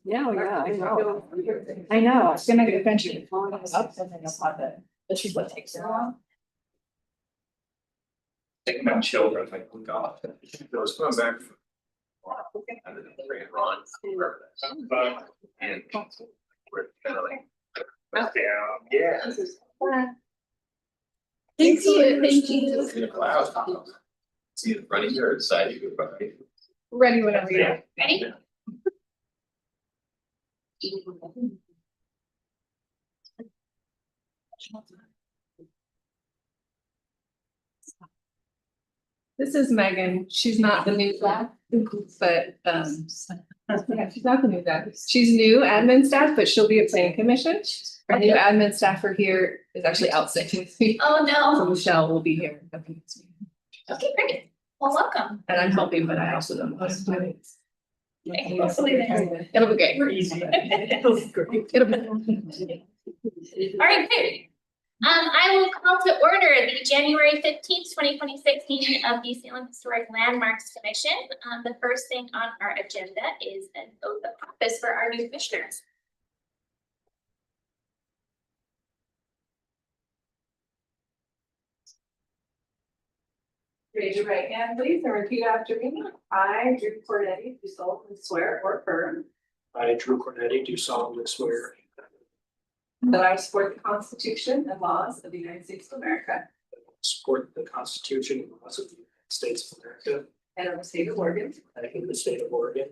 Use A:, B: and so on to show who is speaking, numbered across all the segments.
A: Yeah, yeah, I know. I know.
B: It's gonna eventually fall up and then you'll have it. This is what takes so long.
C: Take my children, like, oh god. I was going back. And then bring it on. And. We're kind of like. Yeah.
B: Thank you, thank you.
C: See the clouds. See the running or side you go by.
B: Ready whenever you're ready. This is Megan. She's not the new staff, but yeah, she's not the new staff. She's new admin staff, but she'll be a planning commission. Our new admin staffer here is actually out sick with me.
D: Oh, no.
B: So Michelle will be here.
D: Okay, great. Well, welcome.
B: And I'm helping, but I also don't know how to do it.
D: Hopefully there.
B: It'll be great.
D: It'll
B: be great. It'll be.
D: All right, great. I will call to order the January 15th, 2026 meeting of the Salem Historic Landmarks Commission. The first thing on our agenda is an oath of office for our new commissioners.
E: Raise your right hand, please, and repeat after me. I, Drew Cornetti, do solemnly swear or affirm
F: I, Drew Cornetti, do solemnly swear
E: that I will support the Constitution and laws of the United States of America
F: to support the Constitution and laws of the United States of America
E: and of the state of Oregon
F: and the state of Oregon,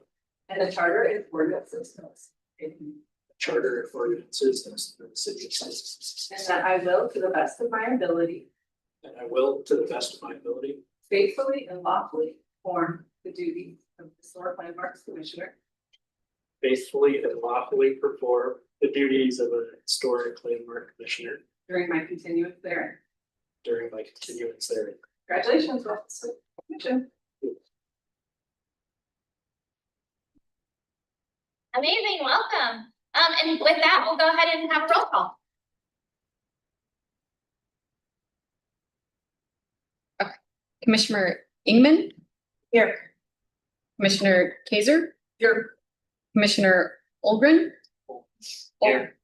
E: and the charter and ordinances of
F: the charter of ordinances of the city of Salem.
E: and that I will, to the best of my ability,
F: And I will, to the best of my ability,
E: faithfully and lawfully perform the duties of Historic Landmarks Commissioner
F: faithfully and lawfully perform the duties of a historic landmark commissioner
E: during my continuance there.
F: during my continuance therein.
E: Congratulations, Officer Commission.
D: Amazing, welcome. And with that, we'll go ahead and have a roll call.
B: Commissioner Ingman. Here. Commissioner Kaiser.
E: Here.
B: Commissioner Olgren.
F: Here.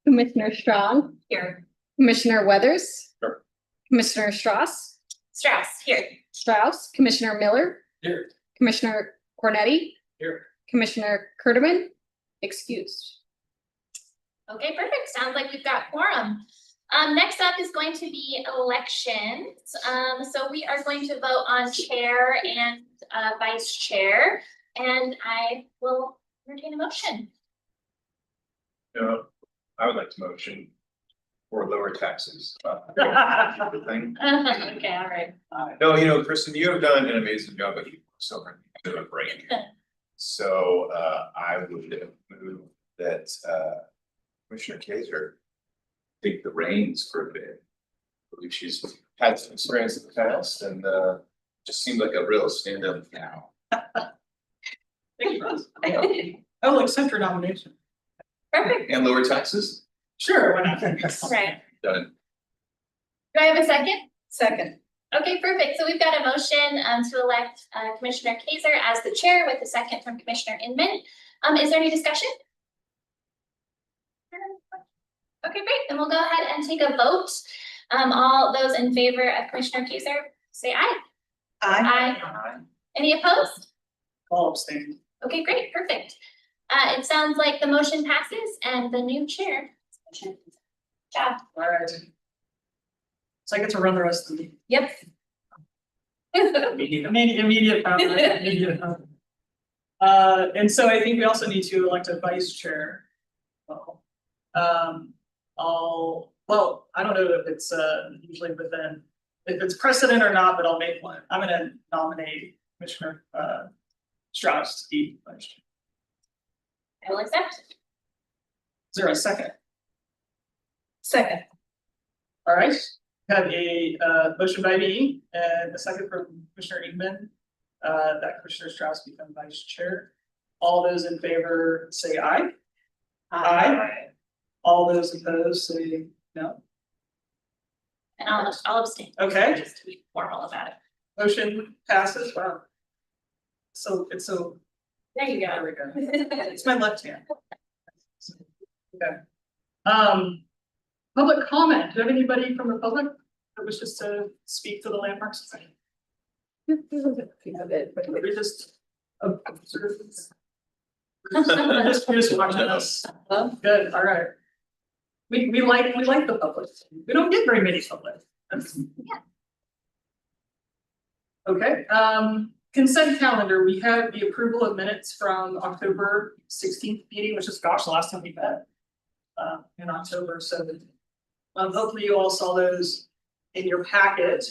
B: Commissioner Strong.
D: Here.
B: Commissioner Weathers.
F: Here.
B: Commissioner Strauss.
D: Strauss, here.
B: Strauss. Commissioner Miller.
F: Here.
B: Commissioner Cornetti.
F: Here.
B: Commissioner Kurdeman. Excused.
D: Okay, perfect. Sounds like we've got quorum. Next up is going to be elections. So we are going to vote on chair and vice chair, and I will entertain a motion.
C: No, I would like to motion for lower taxes. Thing.
D: Okay, all right.
C: No, you know, Kristen, you have done an amazing job, but you so to a break. So I would move that Commissioner Kaiser take the reins for a bit. I believe she's had some experience in the past and just seems like a real stand-up now.
E: Thank you. I will accept your nomination.
D: Perfect.
C: And lower taxes?
E: Sure, why not?
D: All right.
C: Done.
D: Do I have a second?
E: Second.
D: Okay, perfect. So we've got a motion to elect Commissioner Kaiser as the chair with a second from Commissioner Inman. Is there any discussion? Okay, great. Then we'll go ahead and take a vote. All those in favor of Commissioner Kaiser, say aye. Aye. Any opposed?
E: All abstained.
D: Okay, great, perfect. It sounds like the motion passes and the new chair. Job.
E: All right. So I get to run the rest of the meeting.
D: Yep.
E: Immediate power, immediate power. And so I think we also need to elect a vice chair. Well, I don't know if it's usually within, if it's precedent or not, but I'll make one. I'm gonna nominate Commissioner Strauss to be vice chair.
D: I will accept.
E: Is there a second?
D: Second.
E: All right, have a motion by me and a second from Commissioner Ingman, that Commissioner Strauss become vice chair. All those in favor say aye. Aye. All those opposed say no.
D: And I'll abstain.
E: Okay,
D: Just to be formal about it.
E: motion passes. Wow. So it's so
D: There you
E: There
D: go.
E: we go. It's my left hand. Okay. Public comment. Do you have anybody from the public that wishes to speak to the Landmark Society?
B: If you have it, but-
E: We just observe this. Just watching us. Good, all right. We like the public. We don't get very many public.
D: Yeah.
E: Okay, consent calendar, we have the approval of minutes from October 16th meeting, which is, gosh, the last time we met. In October, so. Hopefully you all saw those in your packet.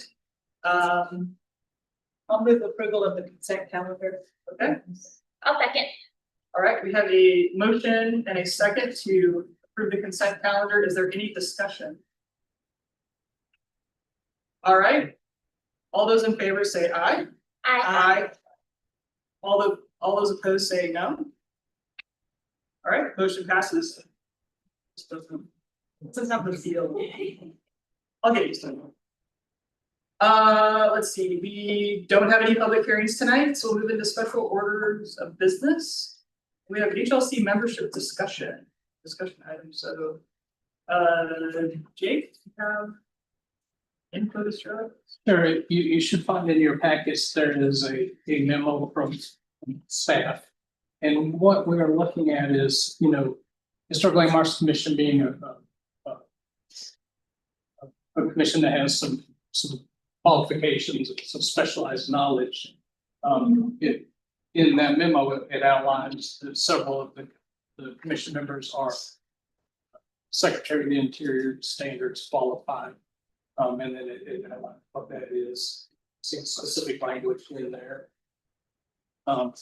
A: I'll move approval of the consent calendar.
E: Okay,
D: I'll second.
E: all right, we have a motion and a second to approve the consent calendar. Is there any discussion? All right. All those in favor say aye.
D: I,
E: All those opposed say no. All right, motion passes. Doesn't have the feel. I'll get used to it. Let's see, we don't have any public hearings tonight, so we'll move into special orders of business. We have HLC membership discussion items, so. Jake, you have info to share?
G: Sure, you should find in your packets, there is a memo from staff. And what we are looking at is, Historic Landmarks Commission being a commission that has some qualifications, some specialized knowledge. In that memo, it outlines that several of the commission members are Secretary of the Interior standards qualified. And then it outlines what that is, some specific language in there. And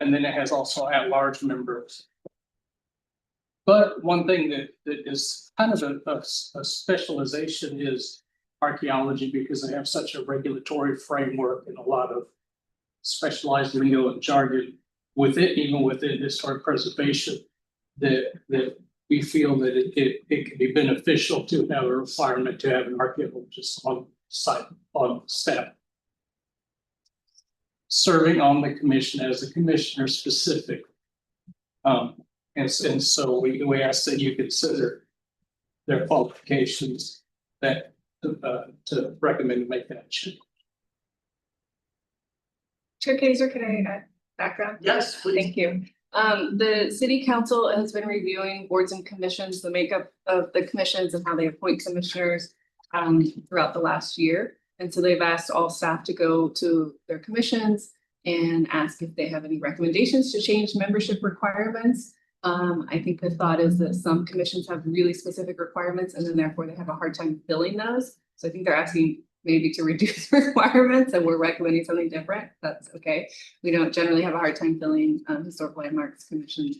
G: then it has also at-large members. But one thing that is kind of a specialization is archaeology, because they have such a regulatory framework and a lot of specialized lingo and jargon even within historic preservation, that we feel that it can be beneficial to have a requirement to have an archaeologist on site, on staff. Serving on the commission as a commissioner specific. And so we ask that you consider their qualifications that to recommend to make that change.
B: Chair Kaiser, can I add background?
E: Yes, please.
B: Thank you. The city council has been reviewing boards and commissions, the makeup of the commissions and how they appoint commissioners throughout the last year. And so they've asked all staff to go to their commissions and ask if they have any recommendations to change membership requirements. I think the thought is that some commissions have really specific requirements and then therefore they have a hard time filling those. So I think they're asking maybe to reduce requirements, and we're recommending something different. That's okay. We don't generally have a hard time filling historic landmarks commission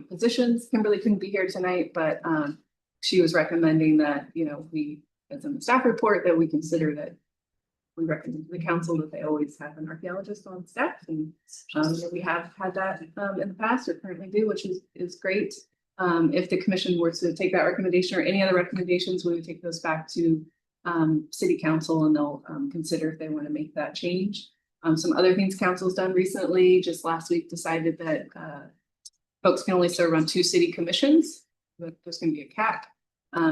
B: positions. Kimberly couldn't be here tonight, but she was recommending that, we, as in the staff report, that we consider that we recommend to the council that they always have an archaeologist on staff, and we have had that in the past, or currently do, which is great. If the commission were to take that recommendation or any other recommendations, we would take those back to city council, and they'll consider if they want to make that change. Some other things council's done recently, just last week decided that folks can only serve on 2 city commissions, but there's going to be a cap.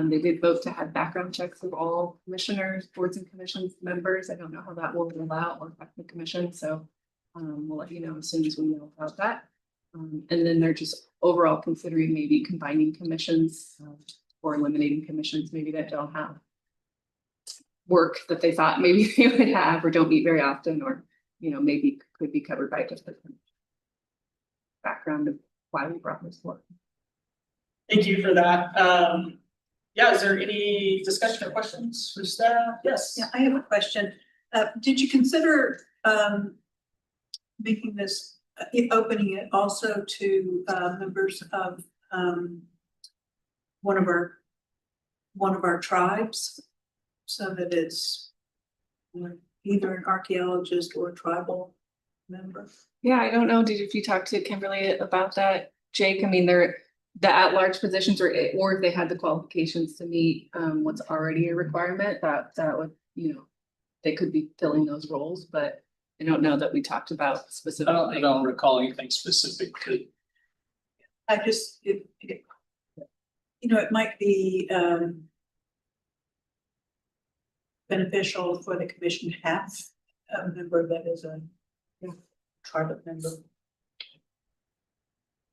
B: They did vote to have background checks of all commissioners, boards and commissions members. I don't know how that will roll out or affect the commission, so we'll let you know as soon as we know about that. And then they're just overall considering maybe combining commissions or eliminating commissions maybe that don't have work that they thought maybe they would have or don't meet very often, or maybe could be covered by just a background of why we brought this forward.
E: Thank you for that. Yeah, is there any discussion or questions for staff? Yes.
A: Yeah, I have a question. Did you consider making this, opening it also to members of one of our tribes? So that it's either an archaeologist or a tribal member?
B: Yeah, I don't know. If you talk to Kimberly about that, Jake? I mean, they're the at-large positions, or if they had the qualifications to meet what's already a requirement, that would, they could be filling those roles. But I don't know that we talked about
G: I
B: specifically.
G: don't recall anything specific to.
A: I just, you know, it might be, beneficial for the commission to have a member that is a tribal member.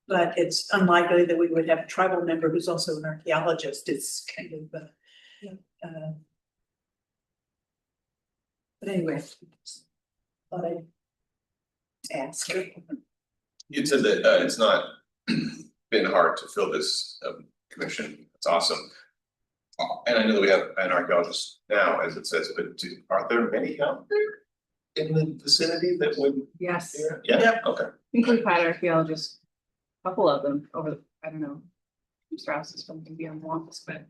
A: But it's unlikely that we would have a tribal member who's also an archaeologist. It's kind of, but anyway. Thought I'd ask.
C: You said that it's not been hard to fill this commission. It's awesome. And I know that we have an archaeologist now, as it says, but are there many out there in the vicinity that would?
B: Yes, I
C: Yeah, okay.
B: think we've had archaeologists, a couple of them over, I don't know. Strauss is from beyond the office, but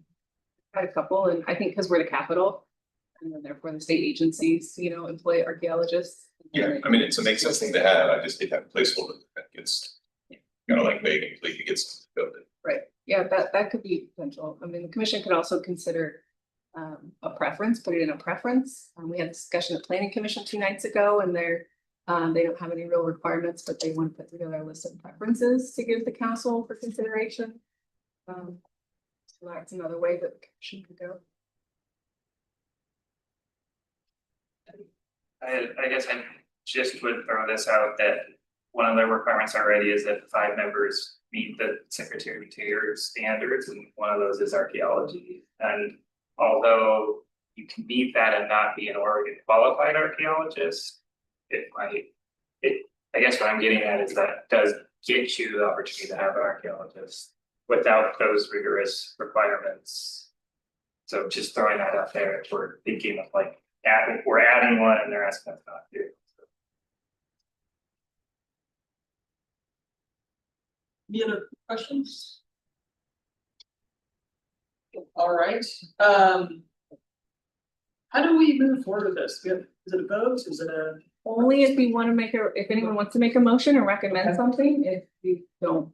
B: had a couple, and I think because we're the capital. And then therefore the state agencies, you know, employ archaeologists.
C: Yeah, I mean, it's a make sense thing to have. I just hate that placeholder that gets. Kind of like begging, please, to get something built.
B: Right, yeah, that could be potential. I mean, the commission could also consider a preference, put it in a preference. We had a discussion at planning commission 2 nights ago, and they don't have any real requirements, but they want to put together a list of preferences to give the council for consideration. So that's another way that the commission could go.
H: I guess I just would throw this out that one of the requirements already is that 5 members meet the Secretary of Interior standards, and one of those is archaeology. And although you can meet that and not be an Oregon qualified archaeologist, I guess what I'm getting at is that does get you the opportunity to have an archaeologist without those rigorous requirements. So just throwing that out there, if we're thinking of like we're adding one and they're asking us not to.
E: Any other questions? All right, how do we move forward with this? Is it a vote? Is it a?
B: Only if we want to if anyone wants to make a motion or recommend
E: Okay.
B: something, if you don't,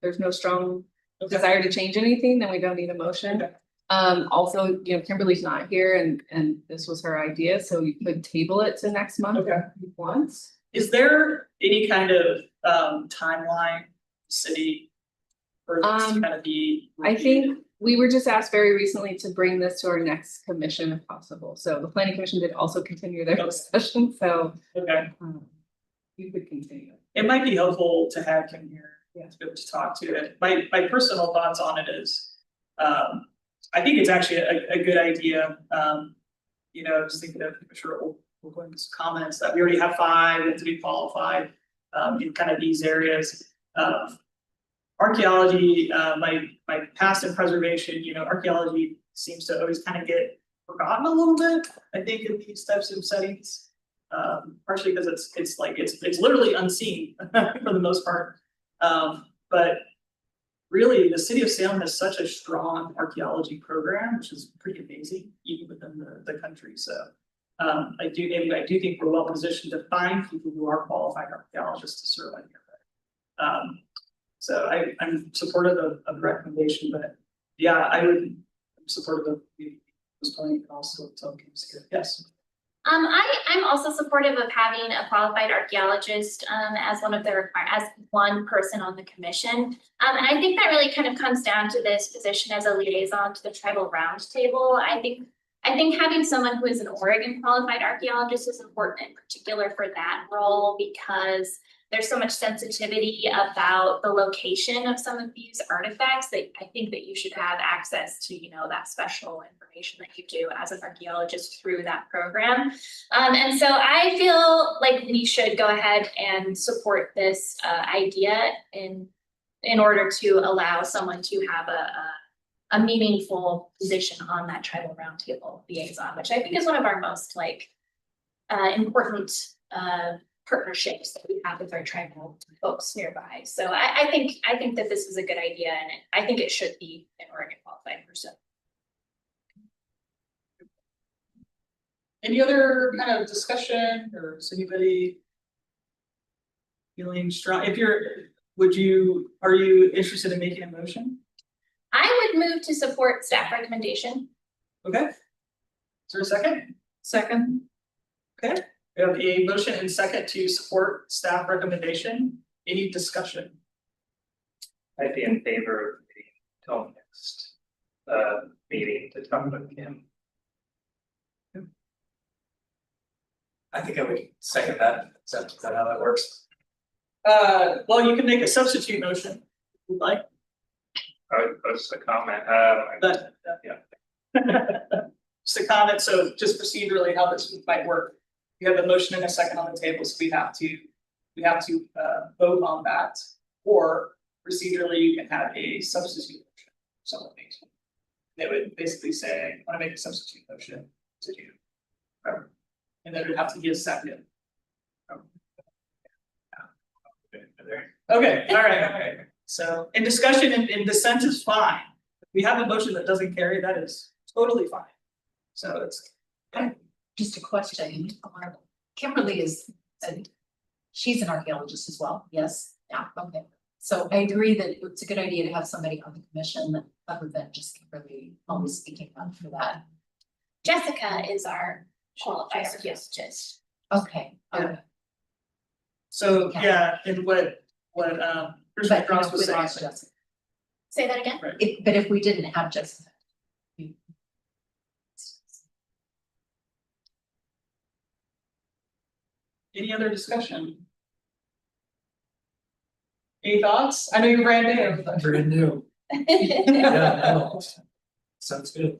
B: there's no strong desire to change anything, then we don't need a motion.
E: Okay.
B: Also, you know, Kimberly's not here and this was her idea, so you could table it to next month
E: Okay.
B: if you want.
E: Is there any kind of timeline, city? For this to kind of be?
B: I think we were just asked very recently to bring this to our next commission if possible. So the planning commission did also continue their
E: Okay.
B: discussion, so
E: Okay,
B: you could continue.
E: it might be helpful to have him here,
B: Yeah.
E: to be able to talk to it. My personal thoughts on it is, I think it's actually a good idea. You know, just thinking of, I'm sure we'll go into some comments that we already have 5 that to be qualified, in kind of these areas. Archaeology, my past in preservation, you know, archaeology seems to always kind of get forgotten a little bit, I think, in these types of settings. Partially because it's literally unseen for the most part. But really, the city of Salem has such a strong archaeology program, which is pretty amazing, even within the country, so. I do think we're well positioned to find people who are qualified archaeologists to serve on here. So I'm supportive of the recommendation, but yeah, I'm supportive of this point and also Kim's here, yes.
D: I'm also supportive of having a qualified archaeologist as one person on the commission. And I think that really kind of comes down to this position as a liaison to the tribal roundtable. I think having someone who is an Oregon qualified archaeologist is important in particular for that role because there's so much sensitivity about the location of some of these artifacts that I think that you should have access to, you know, that special information that you do as an archaeologist through that program. And so I feel like we should go ahead and support this idea in order to allow someone to have a meaningful position on that tribal roundtable liaison, which I think is one of our most important partnerships that we have with our tribal folks nearby. So I think that this is a good idea, and I think it should be an Oregon qualified person.
E: Any other kind of discussion, or is anybody feeling strong? Are you interested in making a motion?
D: I would move to support staff recommendation.
E: Okay. Is there a second?
A: Second.
E: Okay, We have a motion and second to support staff recommendation. Any discussion?
H: I'd be in favor of the till next meeting to talk with him.
F: I think I would second that. Is that how that works?
E: Well, you can make a substitute motion, if you'd like,
H: I would post a comment,
E: but, just a comment, so just procedurally how this might work. You have a motion and a second on the table, so we have to vote on that. Or procedurally, you can have a substitute motion, someone makes one. They would basically say, I want to make a substitute motion to do. And then it would have to be a second. Okay, all right. So in discussion and dissent is fine. If we have a motion that doesn't carry, that is totally fine. So it's,
I: Just a question, Kimberly is, she's an archaeologist as well, yes, yeah, okay. So I agree that it's a good idea to have somebody on the commission other than just Kimberly always speaking up for that.
D: Jessica is our qualified archaeologist.
I: Okay, okay.
E: so,
I: Okay.
E: yeah, and what Commissioner
I: But you
E: Strauss
I: know,
E: was
I: without
E: saying.
I: Jessica,
D: Say that again?
I: but if we didn't have Jessica. we-
E: Any other discussion? Any thoughts? I know you're brand new. but-
F: Brand new. Yeah, no. Sounds good.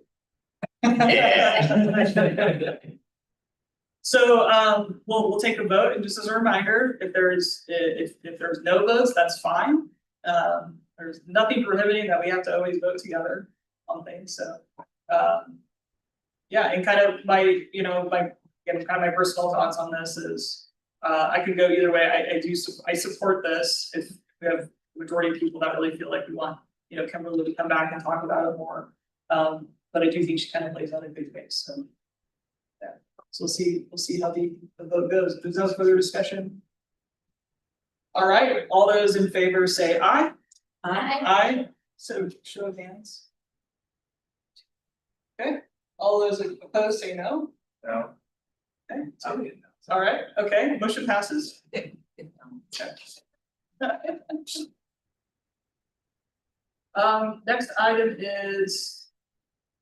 E: So we'll take a vote, and just as a reminder, if there's no votes, that's fine. There's nothing prohibiting that we have to always vote together on things, so. Yeah, and kind of my, again, kind of my personal thoughts on this is, I could go either way. I support this if we have majority of people that really feel like we want, Kimberly to come back and talk about it more. But I do think she kind of lays out a good base, so. Yeah, so we'll see how the vote goes. If there's no further discussion. All right, all those in favor say aye. Aye, so show of hands. Okay, all those opposed say no.
H: No,
E: Okay, all right, okay, motion passes. Next item is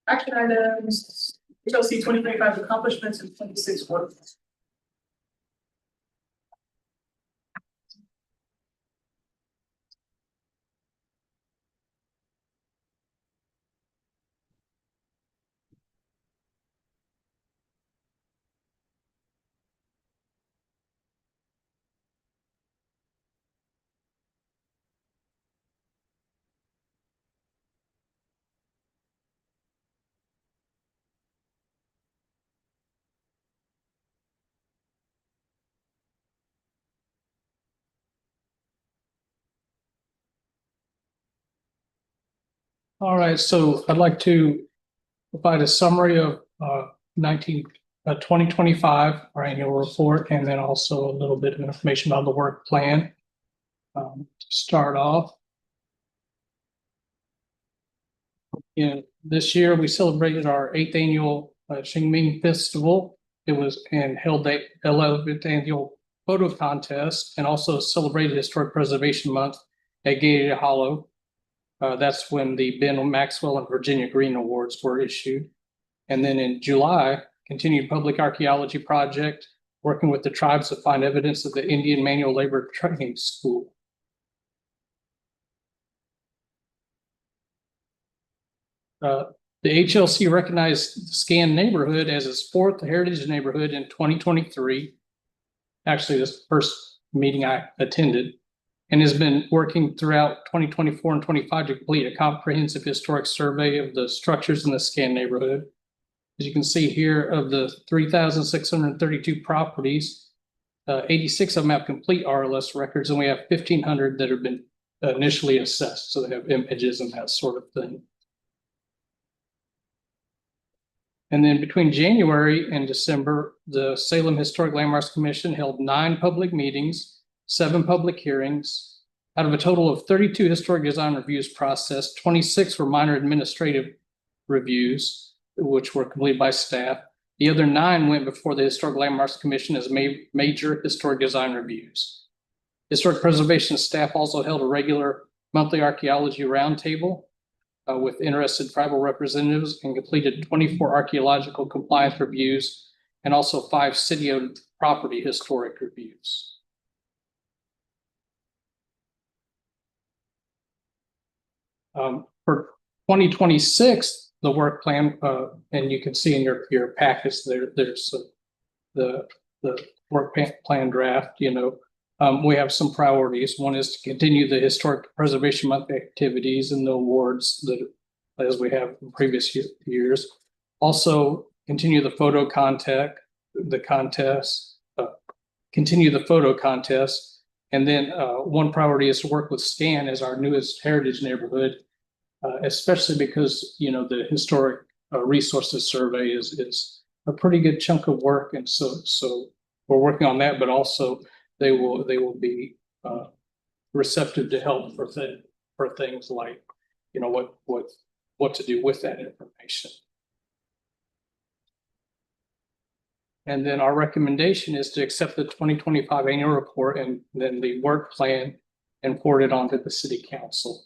E: action items, HLC 2025 accomplishments and 26 work.
G: All right, so I'd like to provide a summary of 2025, our annual report, and then also a little bit of information about the work plan. To start off. This year, we celebrated our 8th annual Xingming Festival. It was and held the 11th annual photo contest and also celebrated Historic Preservation Month at Gated Hollow. That's when the Ben Maxwell and Virginia Green Awards were issued. And then in July, continued public archaeology project, working with the tribes to find evidence of the Indian Manual Labor Training School. The HLC recognized the Scan neighborhood as its 4th heritage neighborhood in 2023. Actually, this first meeting I attended, and has been working throughout 2024 and 25 to complete a comprehensive historic survey of the structures in the Scan neighborhood. As you can see here, of the 3,632 properties, 86 of them have complete RLS records, and we have 1,500 that have been initially assessed, so they have images and that sort of thing. And then between January and December, the Salem Historic Landmarks Commission held 9 public meetings, 7 public hearings. Out of a total of 32 historic design reviews processed, 26 were minor administrative reviews, which were completed by staff, The other 9 went before the Historic Landmarks Commission as major historic design reviews. Historic preservation staff also held a regular monthly archaeology roundtable with interested tribal representatives and completed 24 archaeological compliance reviews and also 5 city-owned property historic reviews. For 2026, the work plan, and you can see in your packets there's the work plan draft, we have some priorities. One is to continue the Historic Preservation Month activities and the awards that, as we have in previous years. Also, continue the photo contest, continue the photo contest. And then one priority is to work with SCAN as our newest heritage neighborhood, especially because, the historic resources survey is a pretty good chunk of work. And so we're working on that, but also they will be receptive to help for things like, what to do with that information. And then our recommendation is to accept the 2025 annual report and then the work plan and forward it on to the city council.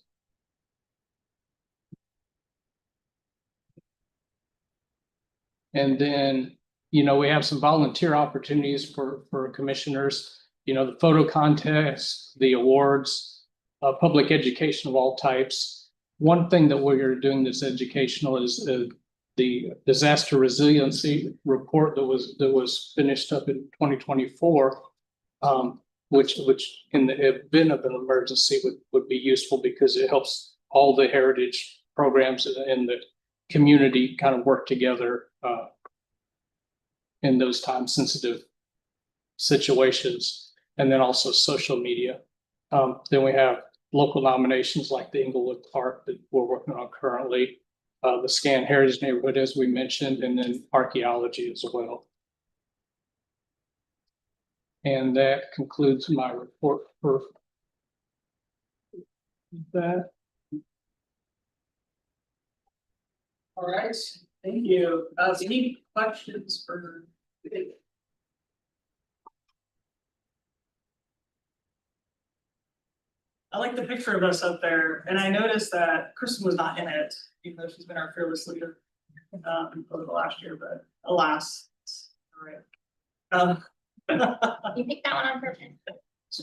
G: And then, we have some volunteer opportunities for commissioners, the photo contest, the awards, public education of all types. One thing that we're doing that's educational is the disaster resiliency report that was finished up in 2024, which in the event of an emergency would be useful because it helps all the heritage programs in the community kind of work together in those time sensitive situations, and then also social media. Then we have local nominations like the Inglewood Park that we're working on currently, the SCAN Heritage Neighborhood, as we mentioned, and then archaeology as well. And that concludes my report for that.
E: All right, thank you. Any questions for? I like the picture of us up there, and I noticed that Kristen was not in it, even though she's been our fearless leader over the last year, but alas. All right.
D: You picked that one on purpose.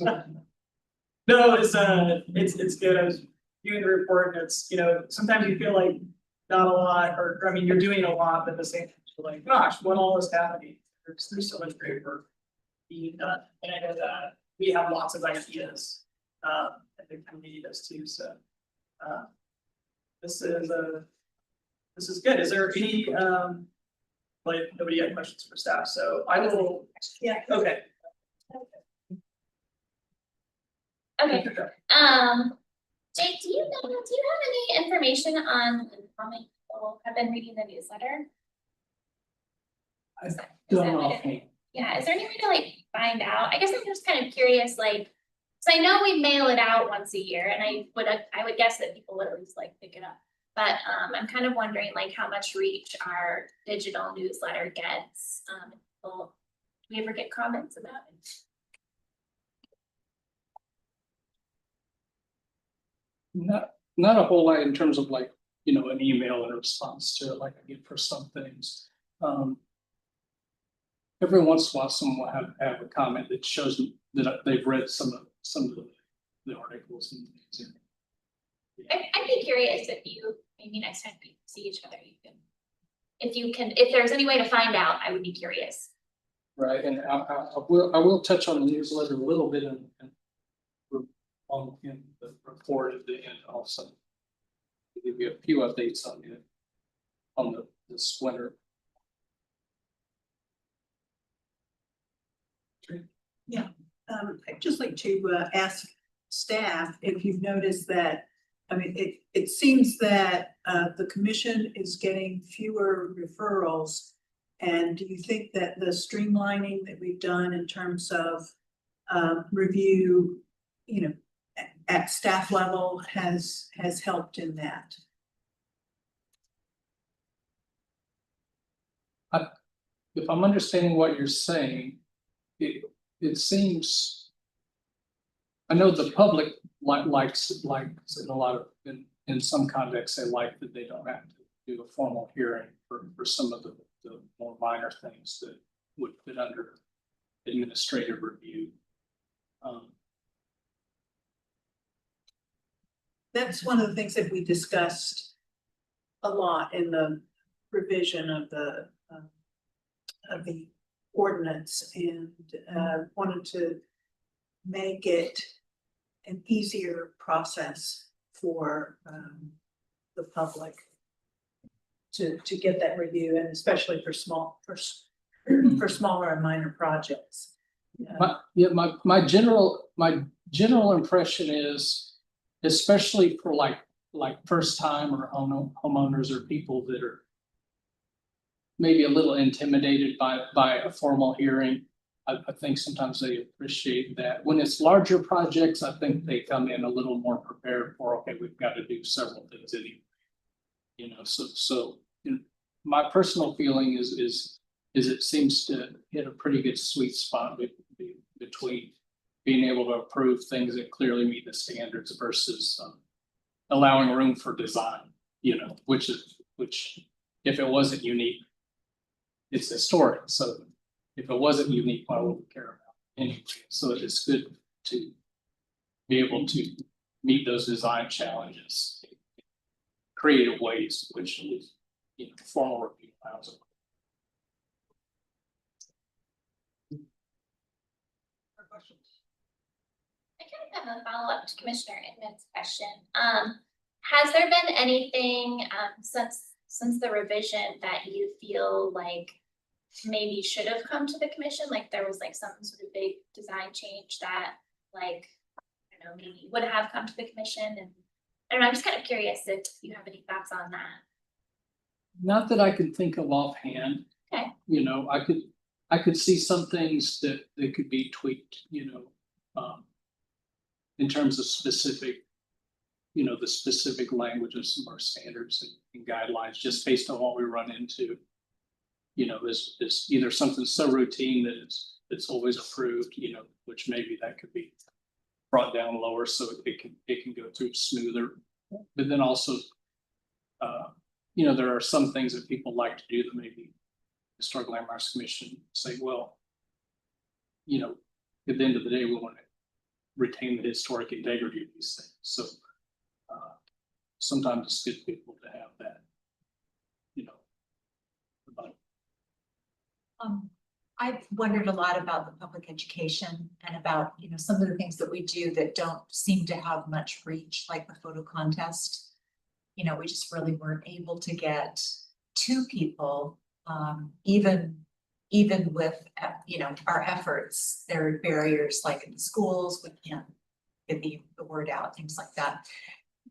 E: No, it's good. I was viewing the report and it's, sometimes you feel like not a lot, or I mean, you're doing a lot, but at the same time, you're like, gosh, what all is happening? There's so much great work being done. And I know that we have lots of ideas. I think the community does too. So this is good. Is there any nobody had questions for staff? So I will.
A: Yeah.
E: Okay.
D: Okay, Jake, do you have any information on how many people have been reading the newsletter? Is that way yeah, is there any way to find out? I guess I'm just kind of curious, so I know we mail it out once a year, and I would guess that people would at least pick it up. But I'm kind of wondering how much reach our digital newsletter gets. Do we ever get comments about it?
G: Not a whole lot in terms of an email in response to it like I get for some things. Every once in a while, someone will have a comment that shows that they've read some of the articles and things.
D: I'd be curious if you maybe next time we see each other, if there's any way to find out, I would be curious.
G: Right, and I will touch on the newsletter a little bit in the report at the end also. I'll give you a few updates on this winter.
A: Yeah, I'd just like to ask staff if you've noticed that, it seems that the commission is getting fewer referrals. And do you think that the streamlining that we've done in terms of review, at staff level has helped in that?
G: if I'm understanding what you're saying, it seems. I know the public likes in a lot of, in some contexts, they like that they don't have to do a formal hearing for some of the more minor things that would fit under administrative review.
A: That's one of the things that we discussed a lot in the revision of the ordinance, and wanted to make it an easier process for the public to get that review, and especially for smaller and minor projects.
G: My general impression is, especially for like first time or homeowners or people that are maybe a little intimidated by a formal hearing. I think sometimes they appreciate that. When it's larger projects, I think they come in a little more prepared for, okay, we've got to do several things anyway. You know, so you know, my personal feeling is it seems to hit a pretty good sweet spot between being able to approve things that clearly meet the standards versus allowing room for design, you know, which if it wasn't unique, it's historic. So if it wasn't unique, why would we care about it anyway? So it's good to be able to meet those design challenges in creative ways, which is, you know, formal review allows it.
D: I kind of have a follow-up to Commissioner Inman's question. Has there been anything since the revision that you feel like maybe should have come to the commission? Like there was like some sort of big design change that, like, I don't know, maybe would have come to the commission, and I don't know, I'm just kind of curious if you have any thoughts on that.
G: Not that I can think of offhand.
D: Okay.
G: You know, I could see some things that could be tweaked, you know, in terms of specific, you know, the specific language of some of our standards and guidelines, just based on what we run into. You know, is either something so routine that it's always approved, you know, which maybe that could be brought down lower so it can go through smoother. But then also, you know, there are some things that people like to do that maybe Historic Landmarks Commission say, well, you know, at the end of the day, we want to retain the historic integrity of these things. So sometimes it's good for people to have that, you know, about.
I: I've wondered a lot about the public education and about, you know, some of the things that we do that don't seem to have much reach, like the photo contest. You know, we just really weren't able to get to people, even with, you know, our efforts. There are barriers, like in the schools, we can't get the word out, things like that.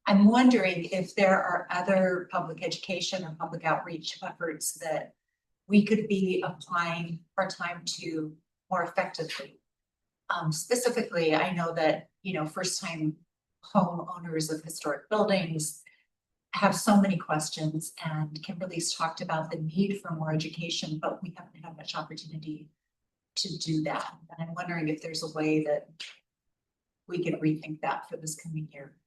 I: I'm wondering if there are other public education or public outreach efforts that we could be applying our time to more effectively. Specifically, I know that, you know, first-time homeowners of historic buildings have so many questions, and Kimberly's talked about the need for more education, but we haven't had much opportunity to do that. And I'm wondering if there's a way that we could rethink that for this coming year.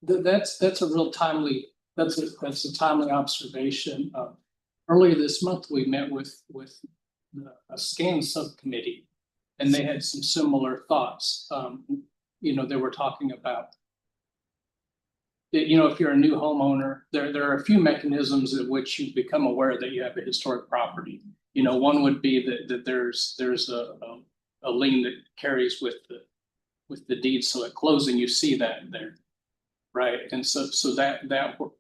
G: That's a real timely, that's a timely observation. Earlier this month, we met with a SCAN subcommittee, and they had some similar thoughts. You know, they were talking about, you know, if you're a new homeowner, there are a few mechanisms at which you become aware that you have a historic property. You know, one would be that there's a lien that carries with the deed, so at closing you see that there. Right, and so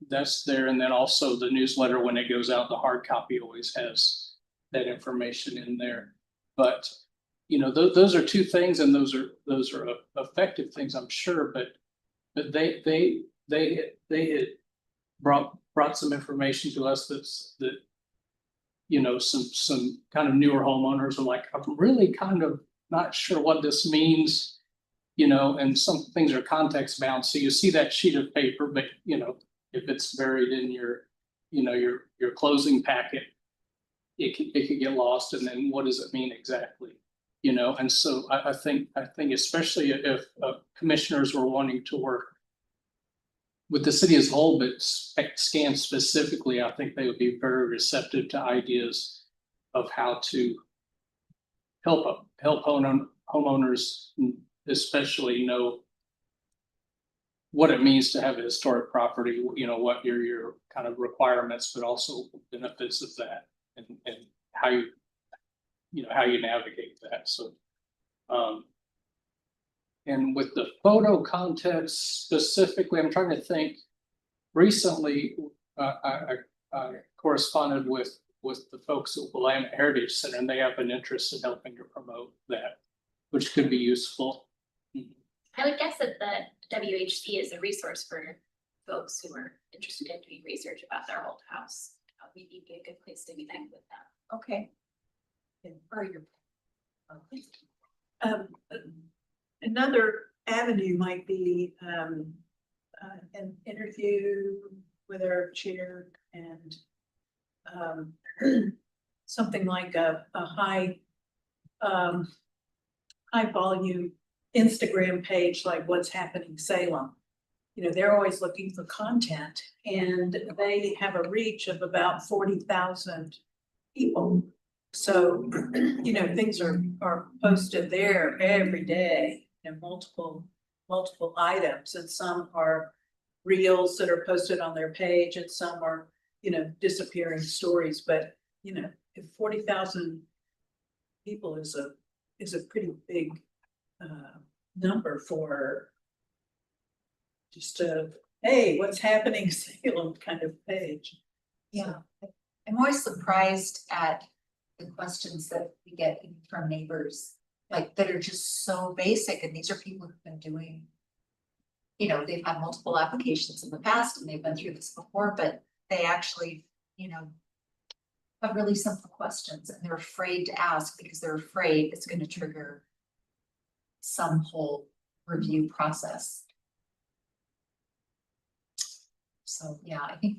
G: that's there, and then also the newsletter, when it goes out, the hard copy always has that information in there. But you know, those are two things, and those are effective things, I'm sure. But they had brought some information to us that you know, some kind of newer homeowners are like, I'm really kind of not sure what this means. You know, and some things are context bound. So you see that sheet of paper, but you know, if it's buried in your, you know, your closing packet, it could get lost, and then what does it mean exactly? You know, and so I think especially if commissioners were wanting to work with the city as a whole, but SCAN specifically, I think they would be very receptive to ideas of how to help homeowners especially know what it means to have a historic property, you know, what your kind of requirements, but also benefits of that, and how you know, how you navigate that, so. And with the photo context specifically, I'm trying to think, recently, I corresponded with the folks at Willamette Heritage Center, and they have an interest in helping to promote that, which could be useful.
D: I would guess that the WHC is a resource for folks who are interested in doing research about their old house. We'd be a good place to connect with them.
I: Okay. Or your.
A: Another avenue might be, an interview with our chair and, something like a high volume Instagram page, like What's Happening Salem. You know, they're always looking for content, and they have a reach of about 40,000 people. So, you know, things are posted there every day, and multiple items, and some are reels that are posted on their page, and some are, you know, disappearing stories. But, you know, if 40,000 people is a pretty big number for just a, hey, what's happening Salem kind of page.
I: Yeah, I'm always surprised at the questions that we get from neighbors, like that are just so basic, and these are people who've been doing. You know, they've had multiple applications in the past and they've been through this before, but they actually, you know, have really simple questions, and they're afraid to ask because they're afraid it's gonna trigger some whole review process. So, yeah, I think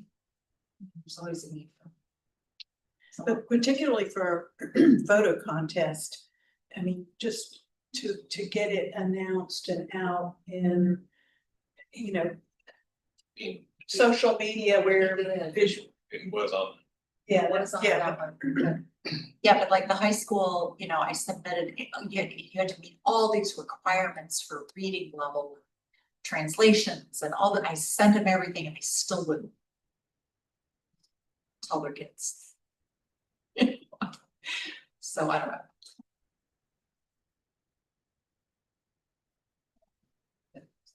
I: there's always a need for.
A: But particularly for photo contest, I mean, just to get it announced and out in, you know, social media where visual,
C: It was on.
A: yeah,
I: What is on
A: yeah,
I: that one? Yeah, but like the high school, you know, I submitted, you had to meet all these requirements for reading level. Translations and all that, I sent them everything and they still wouldn't. Tell their kids. So I don't know.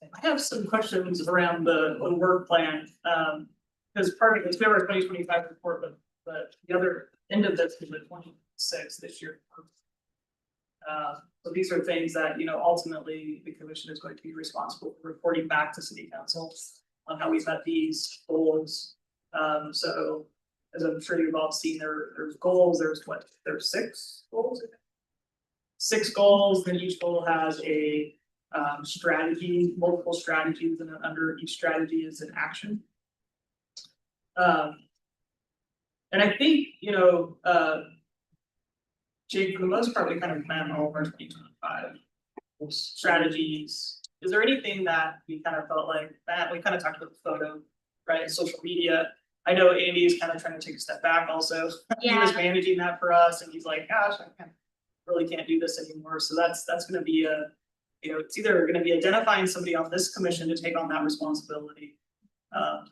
E: I have some questions around the work plan, because part of it's February 2025 report, but the other end of this is the 26th this year. So these are things that, you know, ultimately the commission is going to be responsible for reporting back to city council on how we've met these goals. So as I'm sure you've all seen, there's goals, there's 6 goals. 6 goals, then each goal has a strategy, multiple strategies, and then under each strategy is an action. And I think, you know, Jake, for the most part, we kind of met all of our 2025 strategies. Is there anything that we kind of felt like that? We kind of talked about the photo, right, and social media. I know Andy is kind of trying to take a step back also. He was managing that for us, and he's like, gosh, I really can't do this anymore. So that's gonna be a, you know, it's either gonna be identifying somebody on this commission to take on that responsibility,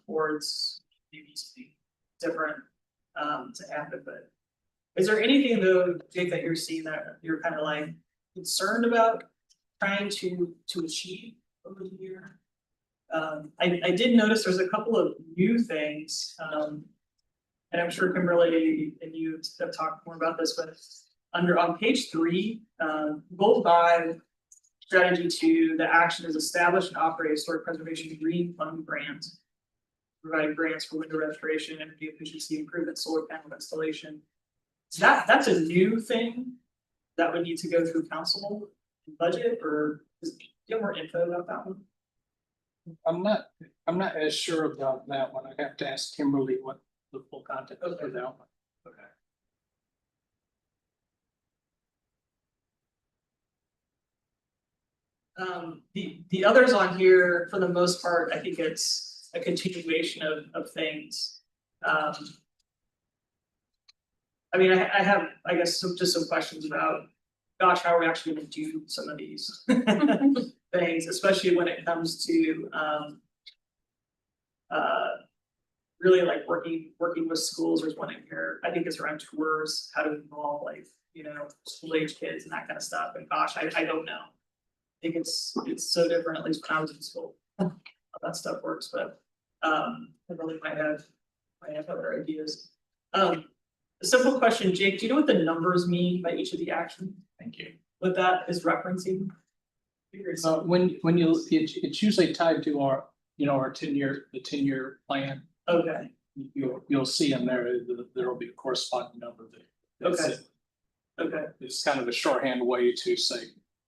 E: or it's maybe something different to happen. But is there anything though, Jake, that you're seeing that you're kind of like concerned about trying to achieve over the year? I did notice there's a couple of new things, and I'm sure Kimberly and you have talked more about this, but on page 3, goal 5, strategy 2, the action is establish and operate a historic preservation green fund grant. Provide grants for window restoration, energy efficiency improvement, solar panel installation. So that's a new thing that would need to go through council and budget, or do you have more info about that one?
G: I'm not as sure about that one. I have to ask Kimberly what the full content of that one.
E: Okay. The others on here, for the most part, I think it's a continuation of things. I mean, I have, I guess, some questions about, gosh, how are we actually gonna do some of these things, especially when it comes to really like working with schools. There's one in here, I think it's around tours, how to involve like, you know, school age kids and that kind of stuff, and gosh, I don't know. I think it's so different, at least when I was in school, how that stuff works, but I really might have other ideas. A simple question, Jake, do you know what the numbers mean by each of the actions?
C: Thank you.
E: What that is referencing? Curious.
G: When you, it's usually tied to our, you know, our 10-year plan.
E: Okay,
G: You'll see in there, there'll be a corresponding number that's
E: Okay.
G: it.
E: okay,
G: It's kind of a shorthand way to say,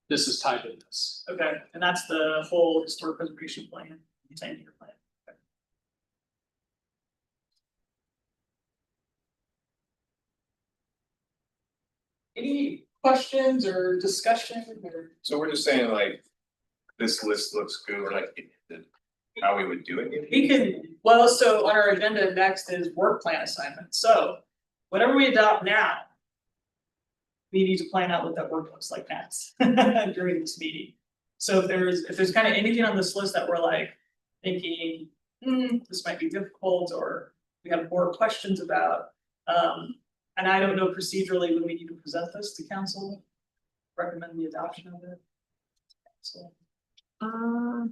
G: this is tied to this.
E: okay, and that's the whole historic preservation plan, 10-year plan. Okay. Any questions or discussion or?
C: So we're just saying like, this list looks good, or like, how we would do it?
E: We can, well, so on our agenda next is work plan assignment, so whatever we adopt now. We need to plan out what that work looks like next during this meeting. So if there's kind of anything on this list that we're like thinking, this might be difficult, or we have more questions about. And I don't know procedurally when we need to present this to council, recommend the adoption of it. So,
B: I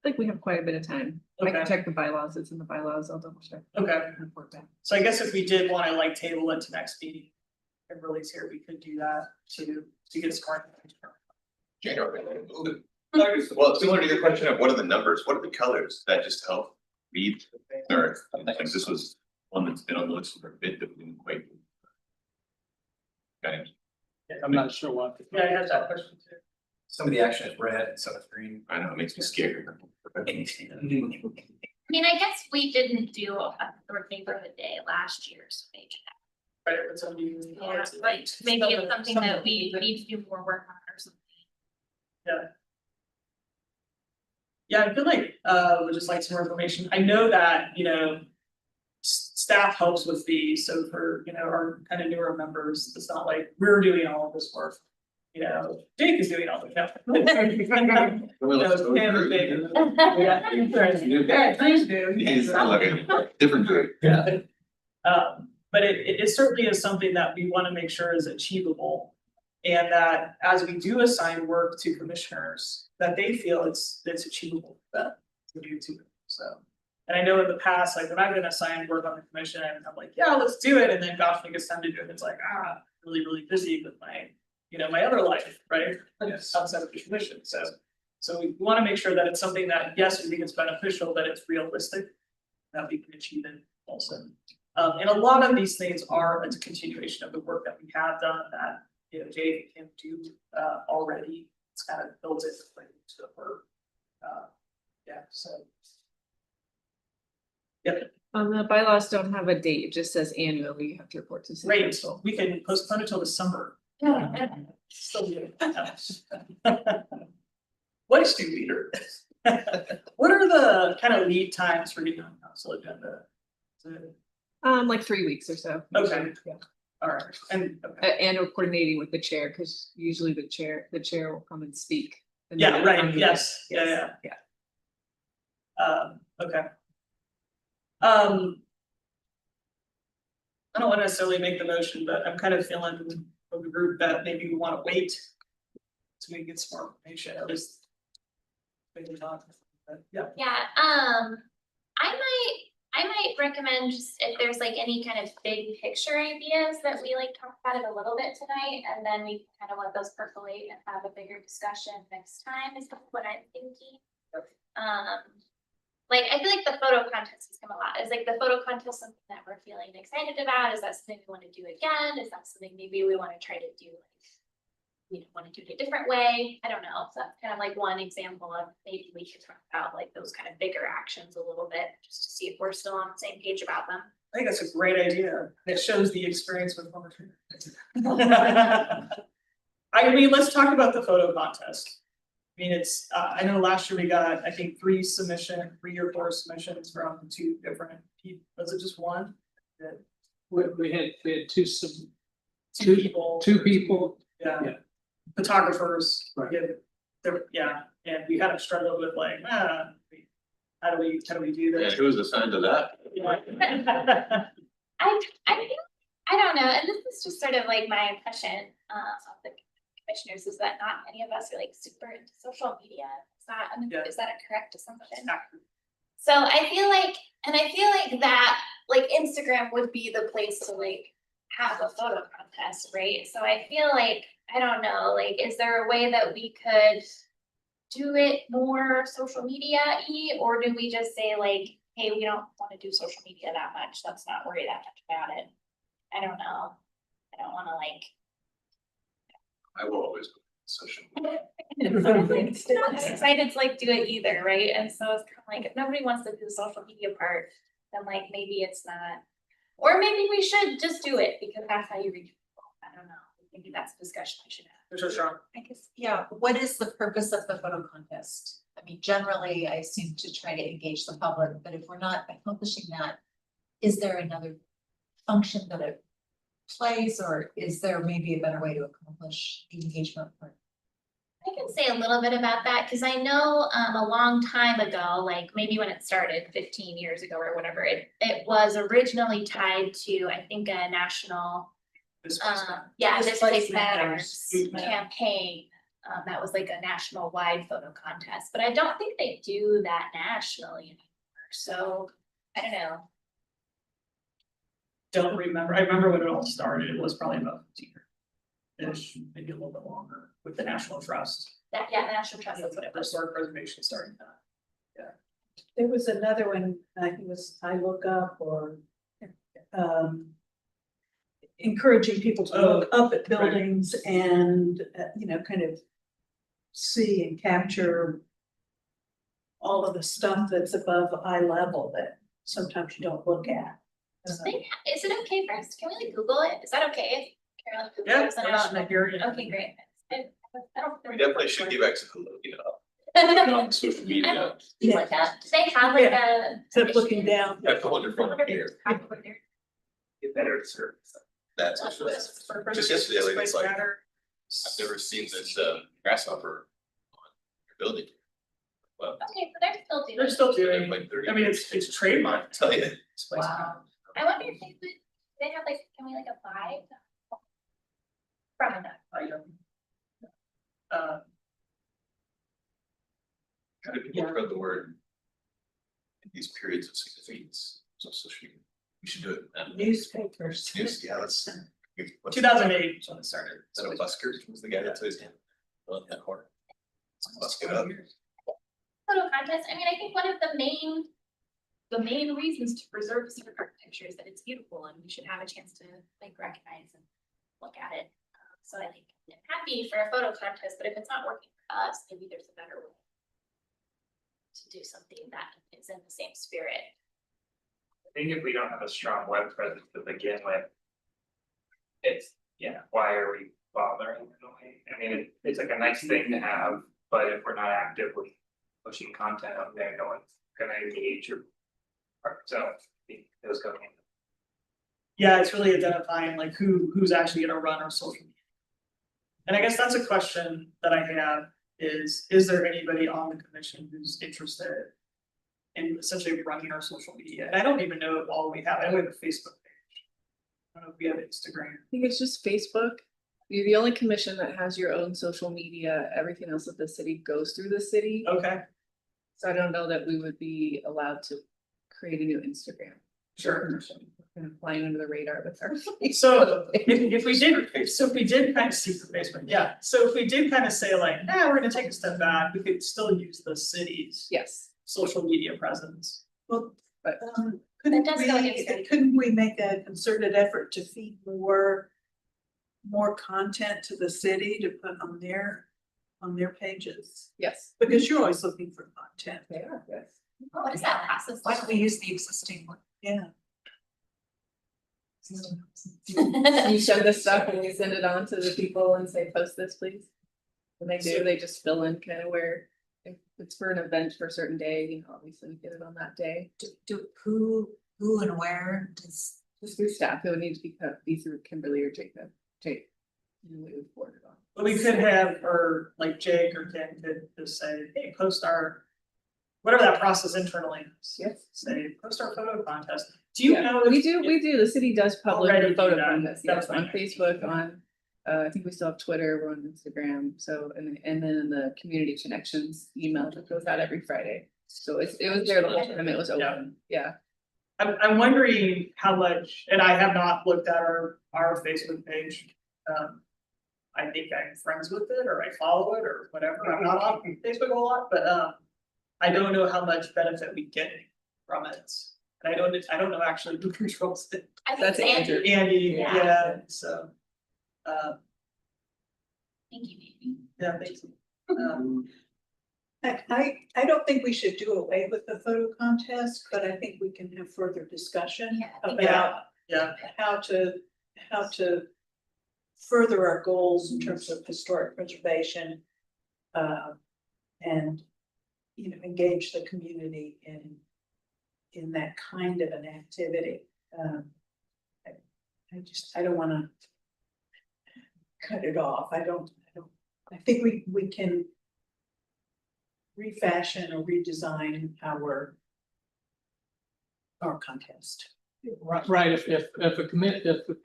B: think we have quite a bit of time. I can
E: Okay.
B: check the bylaws, it's in the bylaws, I'll double check.
E: okay,
B: and report back.
E: so I guess if we did wanna like table it to next meeting. Everybody's here, we could do that to get started.
C: January. Well, similar to your question of what are the numbers, what are the colors, that just help read, or like this was one that's been on the list for a bit that we didn't quite. Okay.
G: I'm not sure what.
E: Yeah, I had that question too.
J: Some of the action is red and some is green.
C: I know, it makes me scared.
D: I mean, I guess we didn't do a neighborhood of the day last year, so maybe
E: Right, it's on you.
D: yeah, like maybe it's something that we need to do more work on or something.
E: Yeah, I feel like would just like some more information. I know that, you know. Staff helps with these, so for, you know, our kind of newer members, it's not like we're doing all of this work. You know, Jake is doing all the stuff. Yeah, please do.
C: He's like a different group.
E: Yeah. But it certainly is something that we wanna make sure is achievable. And that as we do assign work to commissioners, that they feel it's achievable for them to do too, so. And I know in the past, like when I've been assigned work on the commission, and I'm like, yeah, let's do it, and then gosh, when it gets time to do it, it's like, really, really busy with my, you know, my other life, right?
G: Yes.
E: Outside of the commission, so we wanna make sure that it's something that, yes, we think it's beneficial, that it's realistic. That we can achieve it also. And a lot of these things are a continuation of the work that we have done that, you know, Jay can do already. It's kind of built into the work. Yeah, so. Yep,
B: The bylaws don't have a date, it just says annually, you have to report to city
E: great,
B: council.
E: we can postpone it till December. Still do it. What is new leader? What are the kind of lead times for getting on council agenda? Is it-
B: Like 3 weeks or so.
E: Okay.
B: Yeah.
E: All right, and, okay.
B: And we're coordinating with the chair, because usually the chair will come and speak. and
E: Yeah,
B: then
E: right,
B: on the-
E: yes, yeah. Okay. I don't wanna necessarily make the motion, but I'm kind of feeling from the group that maybe we wanna wait. So we can get some more information, at least. Maybe not, but yeah,
D: Yeah, I might recommend just if there's like any kind of big picture ideas that we like talk about it a little bit tonight, and then we kind of let those percolate and have a bigger discussion next time is what I'm thinking. Like, I feel like the photo contest has come a lot. Is like the photo contest something that we're feeling excited about? Is that something we want to do again? Is that something maybe we want to try to do like, we want to do it a different way? I don't know. So that's kind of like one example of maybe we should talk about like those kind of bigger actions a little bit, just to see if we're still on the same page about them.
E: I think that's a great idea, it shows the experience with former trainer. I mean, let's talk about the photo contest. mean, it's, I know last year we got, I think, 3 or 4 submissions from 2 different people, was it just one? That
G: We had two
E: two people.
G: two people.
E: Yeah.
G: Yeah.
E: Photographers.
G: Right.
E: Yeah, and we kind of struggled with like, how do we do
C: And
E: this?
C: who was assigned to that?
D: I feel, I don't know, and this is just sort of like my impression, of the commissioners, is that not many of us are like super into social media. Is that, I mean,
E: Yeah.
D: is that a correct assumption? So I feel like that, like Instagram would be the place to like have a photo contest, right? So I feel like, I don't know, like, is there a way that we could do it more social media-y, or do we just say like, hey, we don't wanna do social media that much, let's not worry that much about it? I don't know. I don't wanna like.
C: I will always go social.
D: I'm not excited to like do it either, right? And so it's kind of like, if nobody wants to do the social media part, then like maybe it's not. Or maybe we should just do it because that's how you reach people. I don't know. Maybe that's a discussion we should have.
E: Mr. Strong.
I: I guess, yeah, what is the purpose of the photo contest? I mean, generally, I assume to try to engage the public, but if we're not accomplishing that, is there another function that it plays, or is there maybe a better way to accomplish the engagement part?
D: I can say a little bit about that, because I know a long time ago, like maybe when it started 15 years ago or whatever, it was originally tied to, I think, a national Displaced Matters campaign. That was like a national wide photo contest, but I don't think they do that nationally anymore, so I don't know.
E: Don't remember, I remember when it all started, it was probably about 15 years. Maybe a little bit longer with the National Trust.
D: That, yeah, the National Trust, that's what it was.
E: Historic preservation starting that.
A: There was another one, I think it was I Look Up, or encouraging people to look up at buildings and, kind of see and capture all of the stuff that's above eye level that sometimes you don't look at.
D: Is it okay for us? Can we like Google it? Is that okay? Carolyn, Google
E: Yeah,
D: is the
E: we're not in
D: national-
E: Nigeria.
D: Okay, great. I don't.
C: We definitely should get back to the looking it up on social media.
D: Do like that. Do they have like a?
A: Instead of looking down.
C: Yeah, put on your phone here.
H: Get better at service.
C: That's for sure. Just yesterday, like, it's like, I've never seen this grasshopper on your building. Well,
D: Okay, so they're still doing.
E: They're
D: it.
E: still doing,
C: like 30
E: I mean, it's trademarked.
C: I tell you.
I: Wow.
D: I wonder if they could, they have like, can we like apply? Probably not.
C: How do people spread the word in these periods of significance? So social media, we should do it.
A: Newspapers.
C: News, yeah, let's.
E: 2008 is when it started.
C: Is that a busker? Was the guy that says, well, that corner. Let's get up.
D: Photo contest, I mean, I think one of the main reasons to preserve historic architecture is that it's beautiful and we should have a chance to like recognize and look at it. So I think I'm happy for a photo contest, but if it's not working for us, maybe there's a better way to do something that is in the same spirit.
H: I think if we don't have a strong web presence to begin with, it's, why are we bothering in a way? I mean, it's like a nice thing to have, but if we're not actively pushing content out there, no one's gonna engage or so I think those go hand.
E: Yeah, it's really identifying like who's actually gonna run our social media. And I guess that's a question that I have is there anybody on the commission who's interested in essentially running our social media? And I don't even know if all we have, I know we have a Facebook page. I don't know if we have Instagram.
B: I think it's just Facebook. You're the only commission that has your own social media. Everything else of the city goes through the city.
E: Okay,
B: So I don't know that we would be allowed to create a new Instagram.
E: sure.
B: Kind of flying under the radar with our.
E: So if we did kind of see for Facebook, yeah, so if we did kind of say like, we're gonna take a step back, we could still use the city's
B: Yes.
E: social media presence.
A: Well,
B: But
A: couldn't
D: That does go against everything.
A: couldn't we make a concerted effort to feed more content to the city to put on their pages?
B: yes.
A: Because you're always looking for content.
B: They are, yes.
D: What is that process?
I: Why don't we use the existing one?
A: Yeah.
B: You send this stuff and we send it on to the people and say, post this, please. When they do, they just fill in kind of where, if it's for an event for a certain day, you know, obviously we get it on that day.
I: Who and where does?
B: Just through staff, it would need to be through Kimberly or Jacob, Jake. And we would forward it on.
E: But we could have, or like Jake or Ken could just say, hey, post our. Whatever that process internally is.
B: Yes.
E: Say, post our photo contest. Do you
B: Yeah,
E: know?
B: we
E: if-
B: do, the city does publish
E: Already
B: the
E: do
B: photo
E: that.
B: contest,
E: That
B: yes,
E: was my
B: on
E: next
B: Facebook,
E: question.
B: on. I think we still have Twitter, we're on Instagram, so, and then in the community connections email that goes out every Friday. So it was there the whole time, it was open, yeah.
E: I'm wondering how much, and I have not looked at our Facebook page. I think I'm friends with it, or I follow it, or whatever, I'm not on Facebook a lot, but I don't know how much benefit we get from it. And I don't know actually who controls it,
D: I think
B: That's
D: it's Andrew.
B: Andrew.
E: Andy,
D: Yeah.
E: yeah, so.
D: Thank you, Amy.
E: Yeah, thanks.
A: I don't think we should do away with the photo contest, but I think we can have further discussion
D: Yeah, I think
A: about
E: Yeah,
A: how to further our goals in terms of historic preservation. And, you know, engage the community in that kind of an activity. I don't wanna cut it off. I think we can refashion or redesign our contest.
G: Right, if a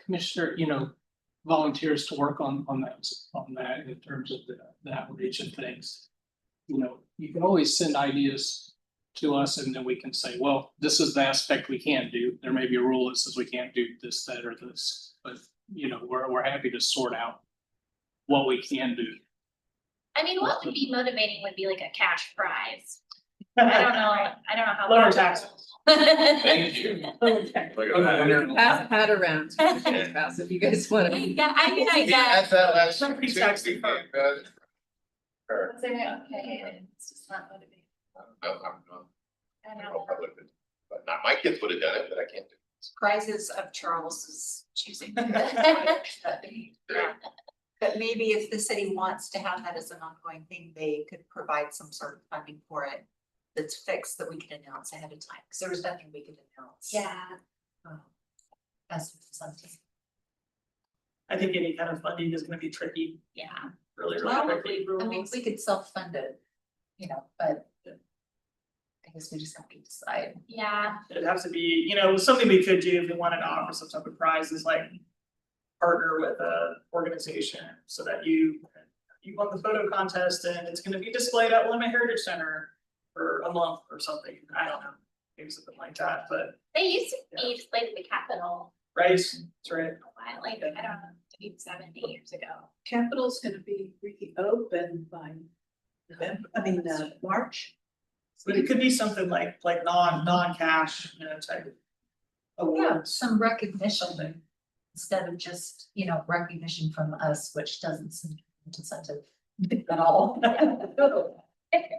G: commissioner, you know, volunteers to work on that in terms of the outreach and things. You know, you can always send ideas to us and then we can say, well, this is the aspect we can't do. There may be a rule that says we can't do this, that, or this, but you know, we're happy to sort out what we can do.
D: I mean, what would be motivating would be like a cash prize. I don't know how.
E: Lower taxes.
G: Thank you.
B: Pat around, pass if you guys wanna.
D: Yeah, I mean, I
C: Yeah,
D: guess.
C: that's that last.
E: Somebody
C: two,
E: taxed
C: we
E: it
C: gave, her.
D: Okay, it's just not motivating.
C: No, I'm not,
D: I
C: I
D: don't
C: don't
D: know.
C: know, public, but not, my kids would have done it, but I can't do
I: Prizes of Charles's choosing.
D: Yeah.
I: But maybe if the city wants to have that as an ongoing thing, they could provide some sort of funding for it. That's fixed that we can announce ahead of time, because there was nothing we could announce.
D: Yeah,
I: As something.
E: I think any kind of funding is gonna be tricky,
D: yeah.
E: really
I: Well,
E: quickly.
I: I mean, we could self-fund it, you know, but. I guess we just have to decide.
D: Yeah,
E: It'd have to be, you know, something we could do if we wanted to offer some type of prize is like. Partner with a organization so that you won the photo contest and it's gonna be displayed at Willamette Heritage Center. For a month or something, I don't know, maybe something like that, but,
D: they used to be like the Capitol
E: right, that's right.
D: a while, like, I don't know, maybe 7, 8 years ago.
A: Capitol's gonna be reopened by March.
E: But it could be something like non-cash, you know, type.
I: Yeah,
E: Awards.
I: some recognition instead of just, you know, recognition from us, which doesn't seem incentive at all.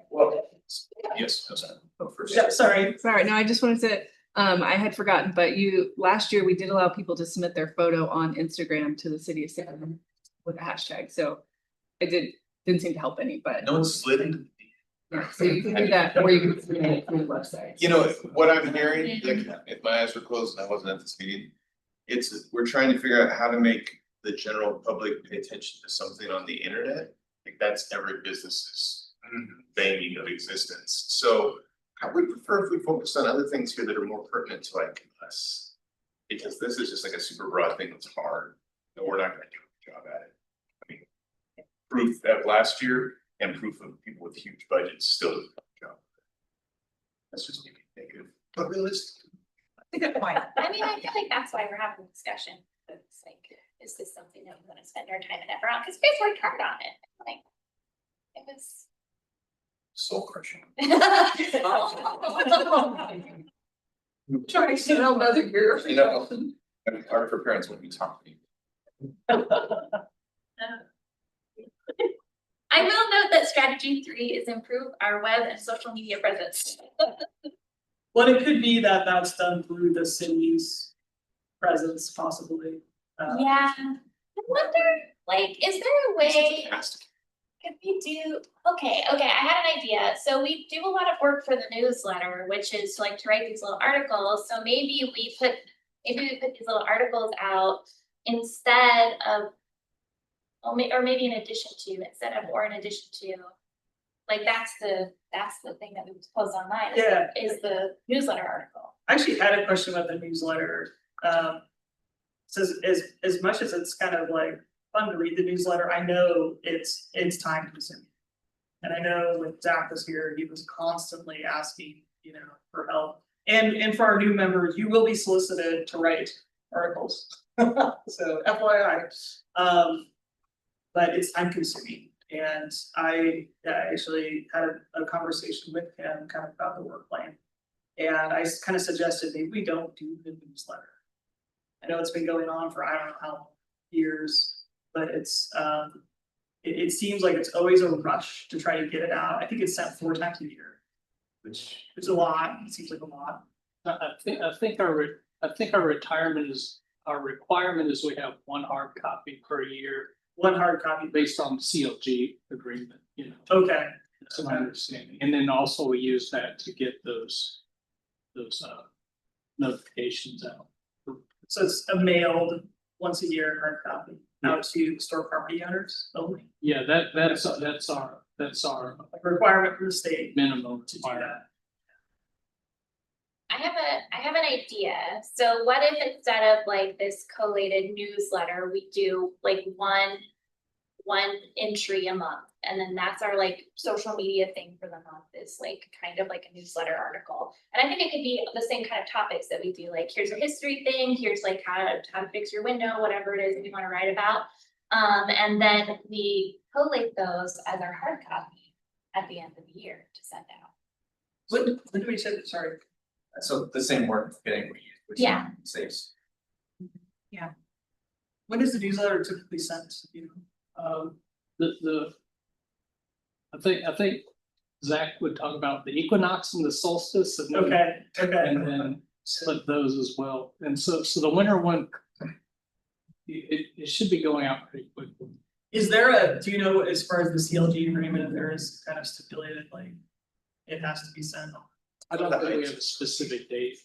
C: Well, yes, no, sorry. Oh, first.
E: Yeah, sorry,
B: Sorry, no, I just wanted to, I had forgotten, but last year we did allow people to submit their photo on Instagram to the city of Salem with a hashtag, so it didn't seem to help any, but.
C: No one slid into.
B: Yeah, so you can do that, or you can submit it through the website.
C: You know, what I'm hearing, like, if my eyes were closed and I wasn't at this meeting, we're trying to figure out how to make the general public pay attention to something on the internet. Like that's every business's banging of existence, so I would prefer if we focused on other things here that are more pertinent to like us. Because this is just like a super broad thing that's hard, and we're not gonna do a good job at it. I mean, proof of last year and proof of people with huge budgets still doing a good job. That's just maybe negative, but realistic.
I: Good point.
D: I mean, I feel like that's why we're having a discussion, it's like, is this something that we're gonna spend our time and effort on, because we guys worked hard on it, like. It was.
C: Soul crushing.
I: Trying to sell another year.
C: You know, it's hard for parents when we talk to you.
D: I will note that strategy 3 is improve our web and social media presence.
E: well, it could be that that's done through the city's presence possibly.
D: Yeah, I wonder, like, is there a way, Could we do, okay, I had an idea. So we do a lot of work for the newsletter, which is like to write these little articles. So maybe we put these little articles out instead of, or maybe in addition to, instead of, or in addition to. Like that's the thing that we post online,
E: Yeah.
D: is the newsletter article.
E: I actually had a question about the newsletter. Says as much as it's kind of like fun to read the newsletter, I know it's time consuming. And I know when Zach was here, he was constantly asking, for help. And for our new members, you will be solicited to write articles. So FYI. But it's time consuming. And I actually had a conversation with him kind of about the work plan. And I kind of suggested maybe we don't do the newsletter. I know it's been going on for I don't know how long years, but it's it seems like it's always a rush to try to get it out. I think it's sent 4 times a year, which is a lot. It seems like a lot.
G: I think our retirement is, our requirement is we have 1 hard copy per year.
E: 1 hard copy.
G: Based on CLG agreement,
E: Okay.
G: That's my understanding. And then also we use that to get those notifications out.
E: So it's a mailed once a year hard copy out to store property owners only.
G: Yeah, that's our
E: Like a requirement from the state
G: minimum
E: to do
G: requirement.
E: that.
D: I have an idea. So what if instead of like this collated newsletter, we do like one entry a month, and then that's our like social media thing for the month, is like kind of like a newsletter article. And I think it could be the same kind of topics that we do, like here's a history thing, here's like how to fix your window, whatever it is that you want to write about. And then we collate those as our hard copy at the end of the year to send out.
E: When do we say, sorry,
J: So the same word getting reused, which
D: Yeah.
J: saves.
E: when is the newsletter typically sent,
G: I think Zach would talk about the equinox and the solstice and then,
E: Okay,
G: and then split those as well. And so the winter one, it should be going out pretty quickly.
E: Is there do you know, as far as the CLG agreement, if there is kind of stipulated, like, it has to be sent?
G: I don't think we have a specific date.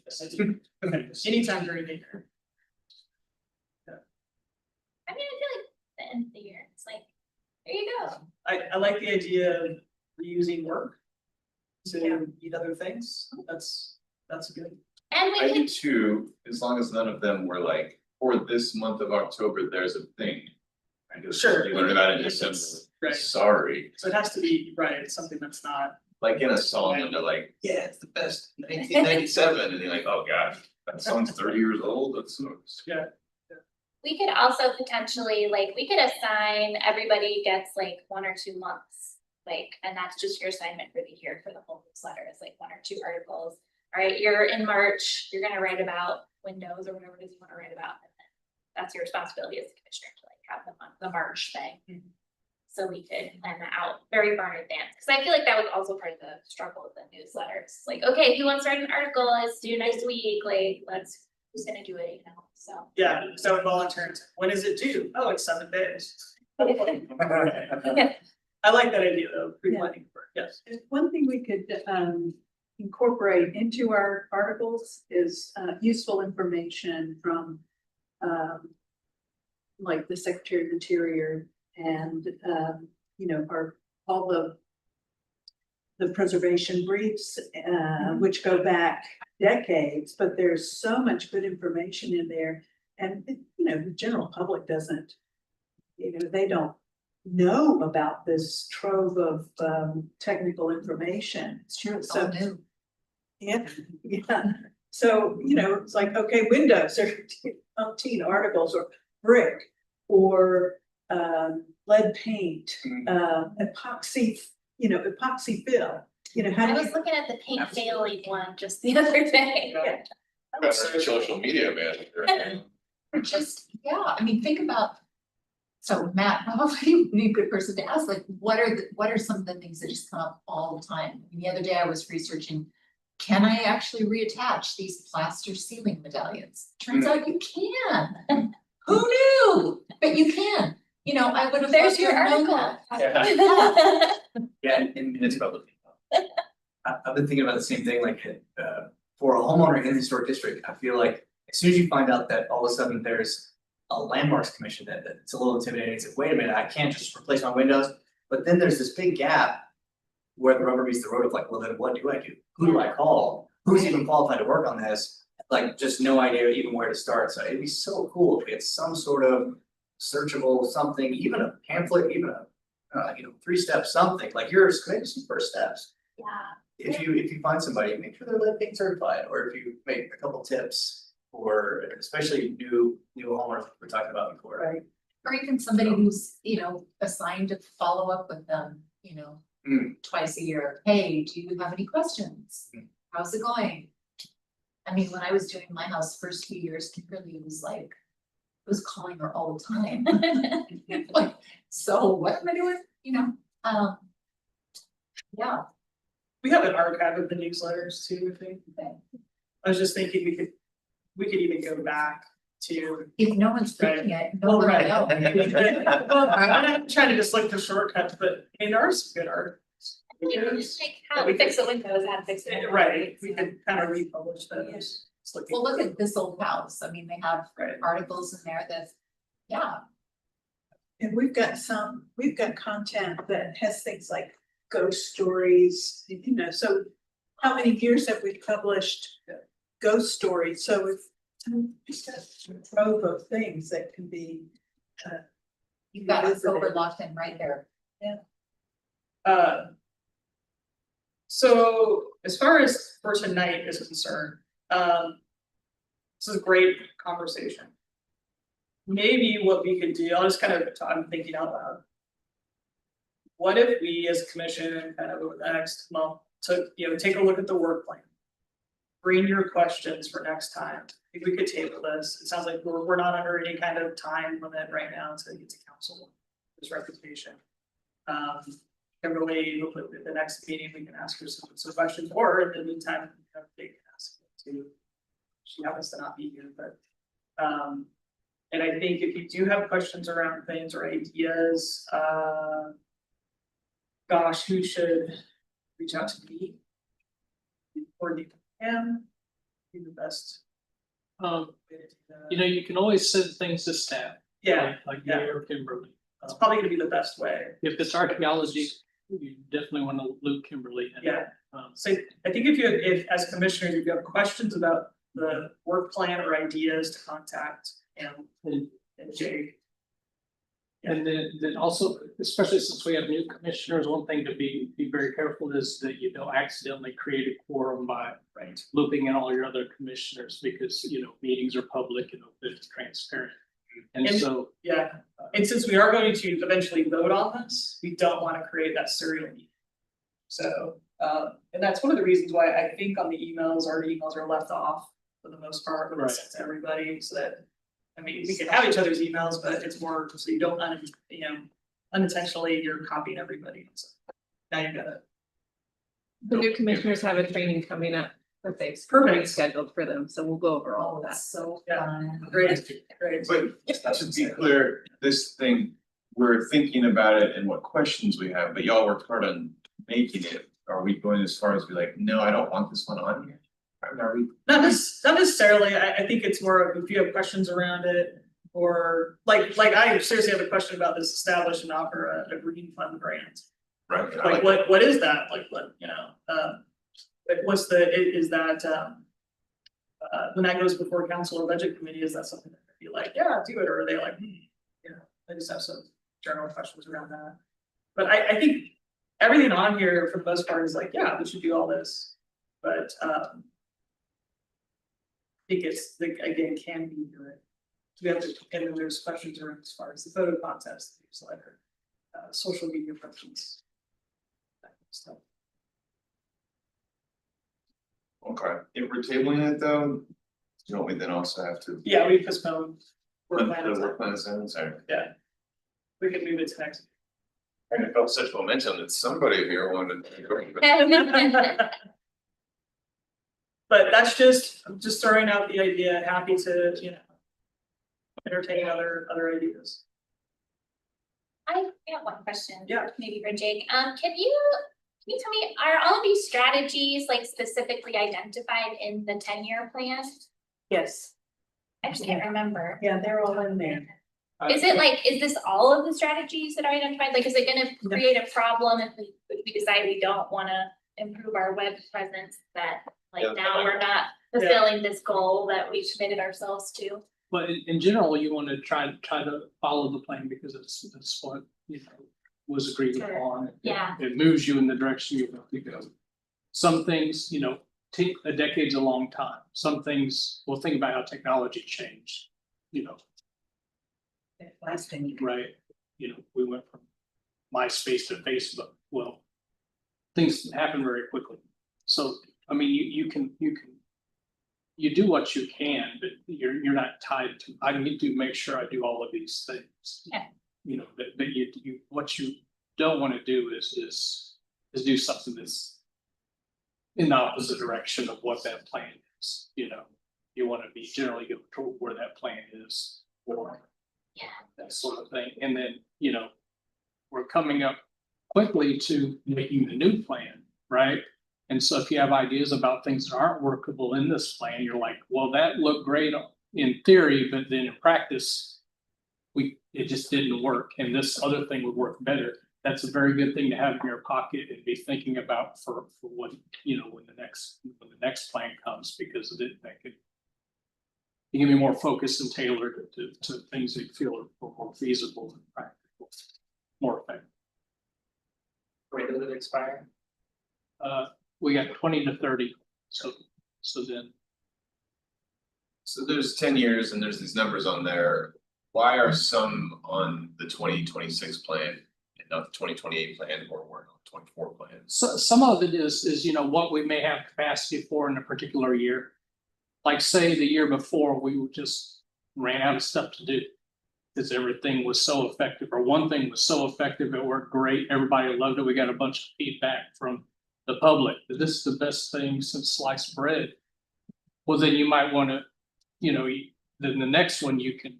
E: Okay, anytime during the year.
D: I mean, I feel like the end of the year, it's like, there you go.
E: I like the idea of reusing work to eat other things. That's good.
D: And
C: I
D: we
C: do
D: could,
C: too, as long as none of them were like, for this month of October, there's a thing. I just,
E: Sure.
C: you learn about it in
E: It's-
C: December,
E: right.
C: sorry,
E: So it has to be, right, it's something that's not,
C: like in a song and they're like, yeah, it's the best, 1997, and you're like, oh gosh, that song's 30 years old, that's so.
E: yeah,
D: we could also potentially, like, we could assign, everybody gets like 1 or 2 months. Like, and that's just your assignment for the year for the whole newsletter, is like 1 or 2 articles. All right, you're in March, you're gonna write about windows or whatever it is you wanna write about. And then that's your responsibility as a commissioner to like have the March thing. So we could plan that out very far in advance, because I feel like that was also part of the struggle with the newsletters. Like, okay, who wants to write an article, let's do next week, like, who's gonna do it, so.
E: yeah, so in volunteering, when is it due? Oh, it's 7 days. I like that idea though, pre-planning for, yes.
A: And one thing we could incorporate into our articles is useful information from like the Secretary of Interior and all the preservation briefs, which go back decades, but there's so much good information in there. And the general public doesn't, they don't know about this trove of technical information.
I: It's true, it's
A: So-
I: all new.
A: Yeah, so, it's like, okay, windows are umpteen articles, or brick, or lead paint, epoxy, epoxy fill, how
D: I
A: do
D: was
A: you?
D: looking at the paint failing one just the other day.
A: Yeah.
C: That's social media manager.
I: Just, yeah, I mean, think about. So Matt, probably would be a good person to ask, like, what are some of the things that just come up all the time? I mean, the other day I was researching, can I actually reattach these plaster ceiling medallions? Turns out you can. Who knew? But you can. You know, I would have.
D: There's
I: loved
D: your
I: to have known
D: article.
I: that.
J: Yeah, and it's public. I've been thinking about the same thing, like, for a homeowner in the historic district, I feel like as soon as you find out that all of a sudden there's a landmarks commission that it's a little intimidating, it's like, wait a minute, I can't just replace my windows, but then there's this big gap where the rubber meets the road of like, well, then what do I do? Who do I call? Who's even qualified to work on this? Like, just no idea even where to start, so it'd be so cool if we had some sort of searchable something, even a pamphlet, even a 3-step something, like yours, maybe some first steps.
D: Yeah.
J: If you find somebody, make sure they're lead paint certified, or if you make a couple tips for especially new homeowners like we're talking about before.
E: Right.
I: Or even somebody who's, assigned to follow up with them, twice a year. Hey, do you have any questions?
J: Mm.
I: How's it going? I mean, when I was doing my house first few years, Kimberly was like, I was calling her all the time. Like, so what am I doing? Yeah.
E: We have an archive of the newsletters too, I think. I was just thinking we could even go back to.
I: If no one's reading it, no
E: Well,
I: one
E: right.
I: will know.
E: Well, I'm not trying to just look for shortcuts, but I mean, there are some good articles.
D: You can just like how to fix the windows, how to fix the windows.
E: Right, we could kind of republish those. It's looking
I: Well, look
E: for-
I: at this old house. I mean, they have
E: Right.
I: articles in there that, yeah,
A: And we've got content that has things like ghost stories, so how many years have we published ghost stories? So it's just a trove of things that can be,
I: you've got
A: Visited.
I: October locked in right there.
E: So as far as for tonight is concerned, this is a great conversation. Maybe what we could do, I'm thinking out loud. What if we as a commission kind of over the next month take a look at the work plan? Bring your questions for next time. If we could table this, it sounds like we're not under any kind of time limit right now to get to council, this reputation. Kimberly, hopefully at the next meeting, we can ask her some questions, or in the meantime, they can ask her too. She happens to not be here, but, and I think if you do have questions around things or ideas, gosh, who should reach out to me? Coordinate with him, be the best. way to do that.
G: You can always send things to staff.
E: Yeah,
G: Like
E: yeah.
G: Mayor Kimberly.
E: it's probably gonna be the best way.
G: If it's archaeology, you definitely want to loop Kimberly in.
E: Yeah.
G: Um,
E: So I think if as commissioners, if you have questions about the work plan or ideas to contact him and Jake.
G: And then also, especially since we have new commissioners, one thing to be very careful is that you don't accidentally create a quorum by
E: Right.
G: looping in all your other commissioners, because, meetings are public and open and transparent. And
E: And-
G: so,
E: Yeah, and since we are going to eventually vote on this, we don't wanna create that serial meeting. So, and that's one of the reasons why I think on the emails, our emails are left off for the most part, when it's sent to everybody, so that. I mean, we can have each other's emails, but it's more so you don't, unintentionally, you're copying everybody, so. Now you got it.
B: The new commissioners have a training coming up that they've
E: Perfect.
B: scheduled for them, so we'll go over all of that.
I: That's so
E: Yeah.
I: fun.
E: Great, great.
C: But just to be clear, this thing, we're thinking about it and what questions we have, but y'all worked hard on making it. Are we going as far as be like, no, I don't want this one on here? Are we?
E: Not necessarily, I think it's more of if you have questions around it, or like I seriously have a question about this establish and offer a green fund grant.
C: Right.
E: Like what is that, like what, like what's is that when that goes before council or budget committee, is that something that they'd be like, yeah, do it, or are they like, I just have some general questions around that. But I think everything on here for the most part is like, yeah, we should do all this, but I think it's like, again, can we do it? Do we have to, and then there's questions around as far as the photo contest, newsletter, social media questions. That kind of stuff.
C: Okay, if we're tabling it though, don't we then also have to?
E: Yeah, we postponed. Work plan
C: The
E: is-
C: work plan is in, sorry.
E: Yeah. We can move it to next.
C: And I felt such momentum that somebody here wanted to go.
E: But that's I'm just throwing out the idea, happy to, entertain other ideas.
D: I have one question.
E: Yeah.
D: Maybe for Jake, can you tell me, are all of these strategies like specifically identified in the 10-year plan?
A: Yes,
D: I just can't remember.
A: yeah, they're all in there.
D: Is it like, is this all of the strategies that are identified? Like, is it gonna create a problem if we decide we don't wanna improve our web presence, that
C: Yeah.
D: like now we're not fulfilling this goal that we committed ourselves to?
G: But in general, you want to try to follow the plan because that's what, you know, was agreed
D: Sure.
G: upon.
D: Yeah.
G: It moves you in the direction you want to go. Some things, you know, take a decade's a long time. Some things, well, think about how technology changed, you know,
A: Last thing.
G: right? You know, we went from MySpace to Facebook. Well, things happen very quickly. So, I mean, you can you do what you can, but you're not tied to, I need to make sure I do all of these things.
D: Yeah.
G: You know, but you, what you don't want to do is do something that's in the opposite direction of what that plan is, you know. You want to be generally go toward where that plan is, or
D: Yeah.
G: that sort of thing. And then, you know, we're coming up quickly to making the new plan, right? And so if you have ideas about things that aren't workable in this plan, you're like, well, that looked great in theory, but then in practice, it just didn't work, and this other thing would work better. That's a very good thing to have in your pocket and be thinking about for what, you know, when the next plan comes, because that could, you can be more focused and tailored to things that you feel are more feasible and practical, more effective.
H: Wait, does it expire?
G: We got 20 to 30, so then.
C: So there's 10 years and there's these numbers on there. Why are some on the 2026 plan and not the 2028 plan, or we're on the 24 plan?
G: So some of it is, you know, what we may have capacity for in a particular year. Like say the year before, we just ran out of stuff to do. Because everything was so effective, or one thing was so effective, it worked great, everybody loved it, we got a bunch of feedback from the public, that this is the best thing since sliced bread. Well, then you might wanna, you know, then the next one you can,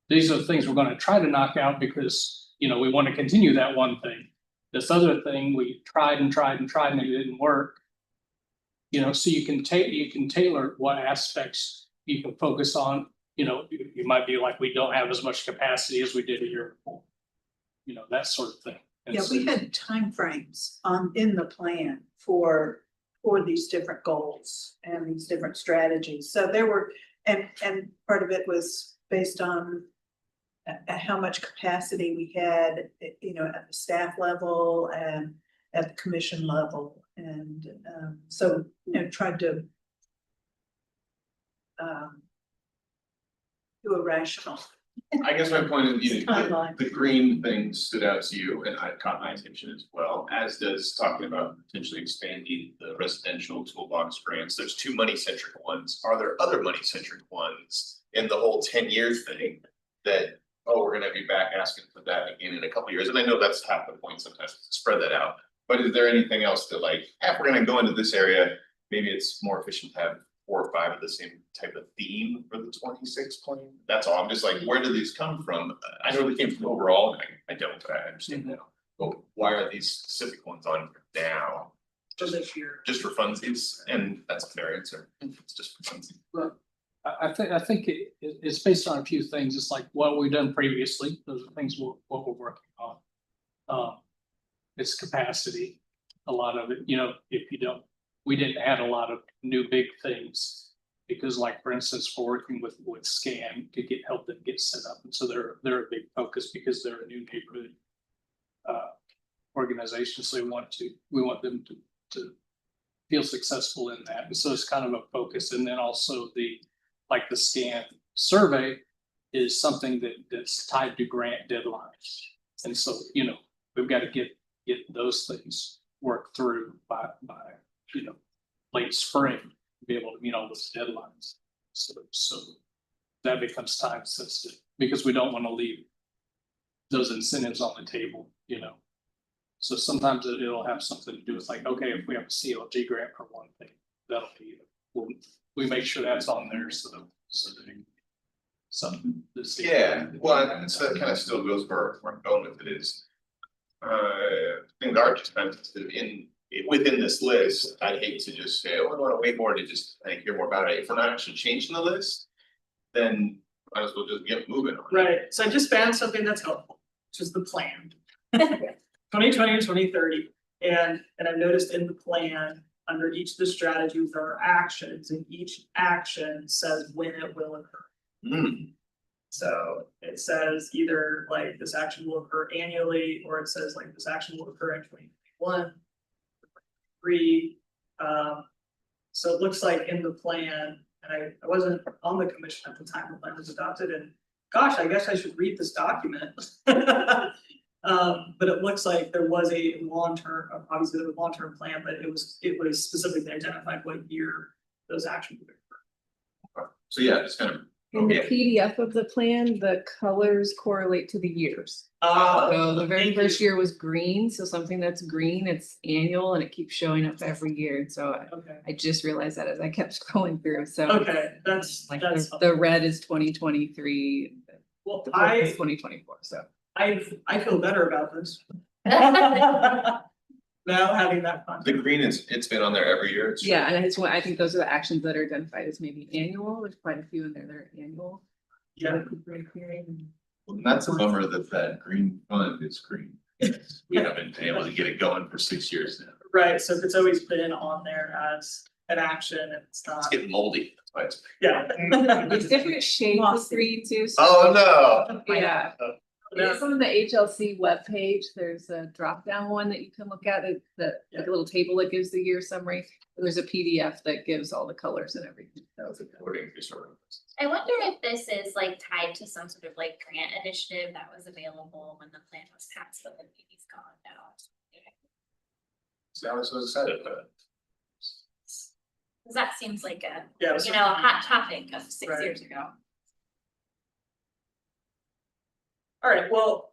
G: these are the things we're gonna try to knock out because, you know, we wanna continue that one thing. This other thing, we tried and it didn't work. You know, so you can tailor what aspects you can focus on. You know, you might be like, we don't have as much capacity as we did a year before. You know, that sort of thing. And
A: Yeah,
G: so-
A: we had timeframes in the plan for these different goals and these different strategies. So there were, and part of it was based on how much capacity we had, you know, at the staff level and at the commission level. And so, you know, tried to do a rational
C: I guess my point is, you know,
A: timeline.
C: the green thing stood out to you, and I caught my attention as well, as does talking about potentially expanding the residential toolbox grants. There's two money-centric ones. Are there other money-centric ones in the whole 10-year thing that, oh, we're gonna be back asking for that again in a couple of years? And I know that's half the point sometimes, to spread that out. But is there anything else that, like, if we're gonna go into this area, maybe it's more efficient to have 4 or 5 of the same type of theme for the 26 plan? That's all. I'm just like, where do these come from? I know they came from overall, and I don't, but I understand now. But why are these specific ones on here now?
E: For this year.
C: Just for funsies? And that's a fair answer. It's just for funsies.
G: I think it's based on a few things. It's like what we've done previously. Those are things what we're working on. It's capacity, a lot of it, you know, we didn't add a lot of new big things. Because like, for instance, we're working with SCAN to help them get set up. And so they're a big focus because they're a new neighborhood organization. So we want them to feel successful in that. And so it's kind of a focus. And then also the SCAN survey is something that's tied to grant deadlines. And so, you know, we've got to get those things worked through by you know, late spring, to be able to meet all those deadlines. So that becomes time sensitive because we don't want to leave those incentives on the table, you know. So sometimes it'll have something to do with like, okay, if we have a CLG grant for one thing, that'll be, we make sure that's on there so that some.
C: Yeah, well, and so that kind of still goes where I'm going with it is. Things are just kind of within this list, I hate to just say, oh, I want to wait more to just hear more about it. If we're not actually changing the list, then might as well just get moving on.
E: Right, so I just found something that's helpful, which is the plan. 2020 to 2030, and I've noticed in the plan, under each of the strategies, there are actions, and each action says when it will occur.
C: Hmm,
E: So it says either like this action will occur annually, or it says like this action will occur in 2021. So it looks like in the plan, and I wasn't on the commission at the time the plan was adopted, and gosh, I guess I should read this document. But it looks like there was a long-term, obviously there was a long-term plan, but it was specifically identified what year those actions would occur.
C: so yeah, it's kind of.
B: In the
C: Okay.
B: PDF of the plan, the colors correlate to the years.
E: Uh,
B: So the very
E: thank you.
B: first year was green, so something that's green, it's annual and it keeps showing up every year. So
E: Okay,
B: I just realized that as I kept scrolling through, so.
E: okay, that's,
B: Like
E: that's.
B: the red is 2023,
E: Well,
B: the purple is
E: I
B: 2024, so.
E: I feel better about this. Now having that
C: The
E: context.
C: green it's been on there every year. It's-
B: Yeah, and I think those are the actions that are identified as maybe annual, there's quite a few in there that are annual.
E: Yeah,
C: Well, that's a bummer that green fund is green. We haven't been able to get it going for 6 years now.
E: right, so if it's always been on there as an action and it's
C: It's
E: not,
C: getting moldy. That's why it's.
E: yeah.
B: It's different shades of green too. so-
C: Oh, no.
B: Yeah.
E: Yeah.
B: It's on the HLC webpage, there's a drop down one that you can look at, like a little table that gives the year summary. There's a PDF that gives all the colors and everything, so.
C: According to sort of.
D: I wonder if this is like tied to some sort of like grant initiative that was available when the plan was passed, but then maybe it's gone now.
C: So I was so excited about it.
D: Cause that seems like a,
E: Yeah, it was
D: you know, a hot topic of 6
E: Right.
D: years ago.
E: All right, well.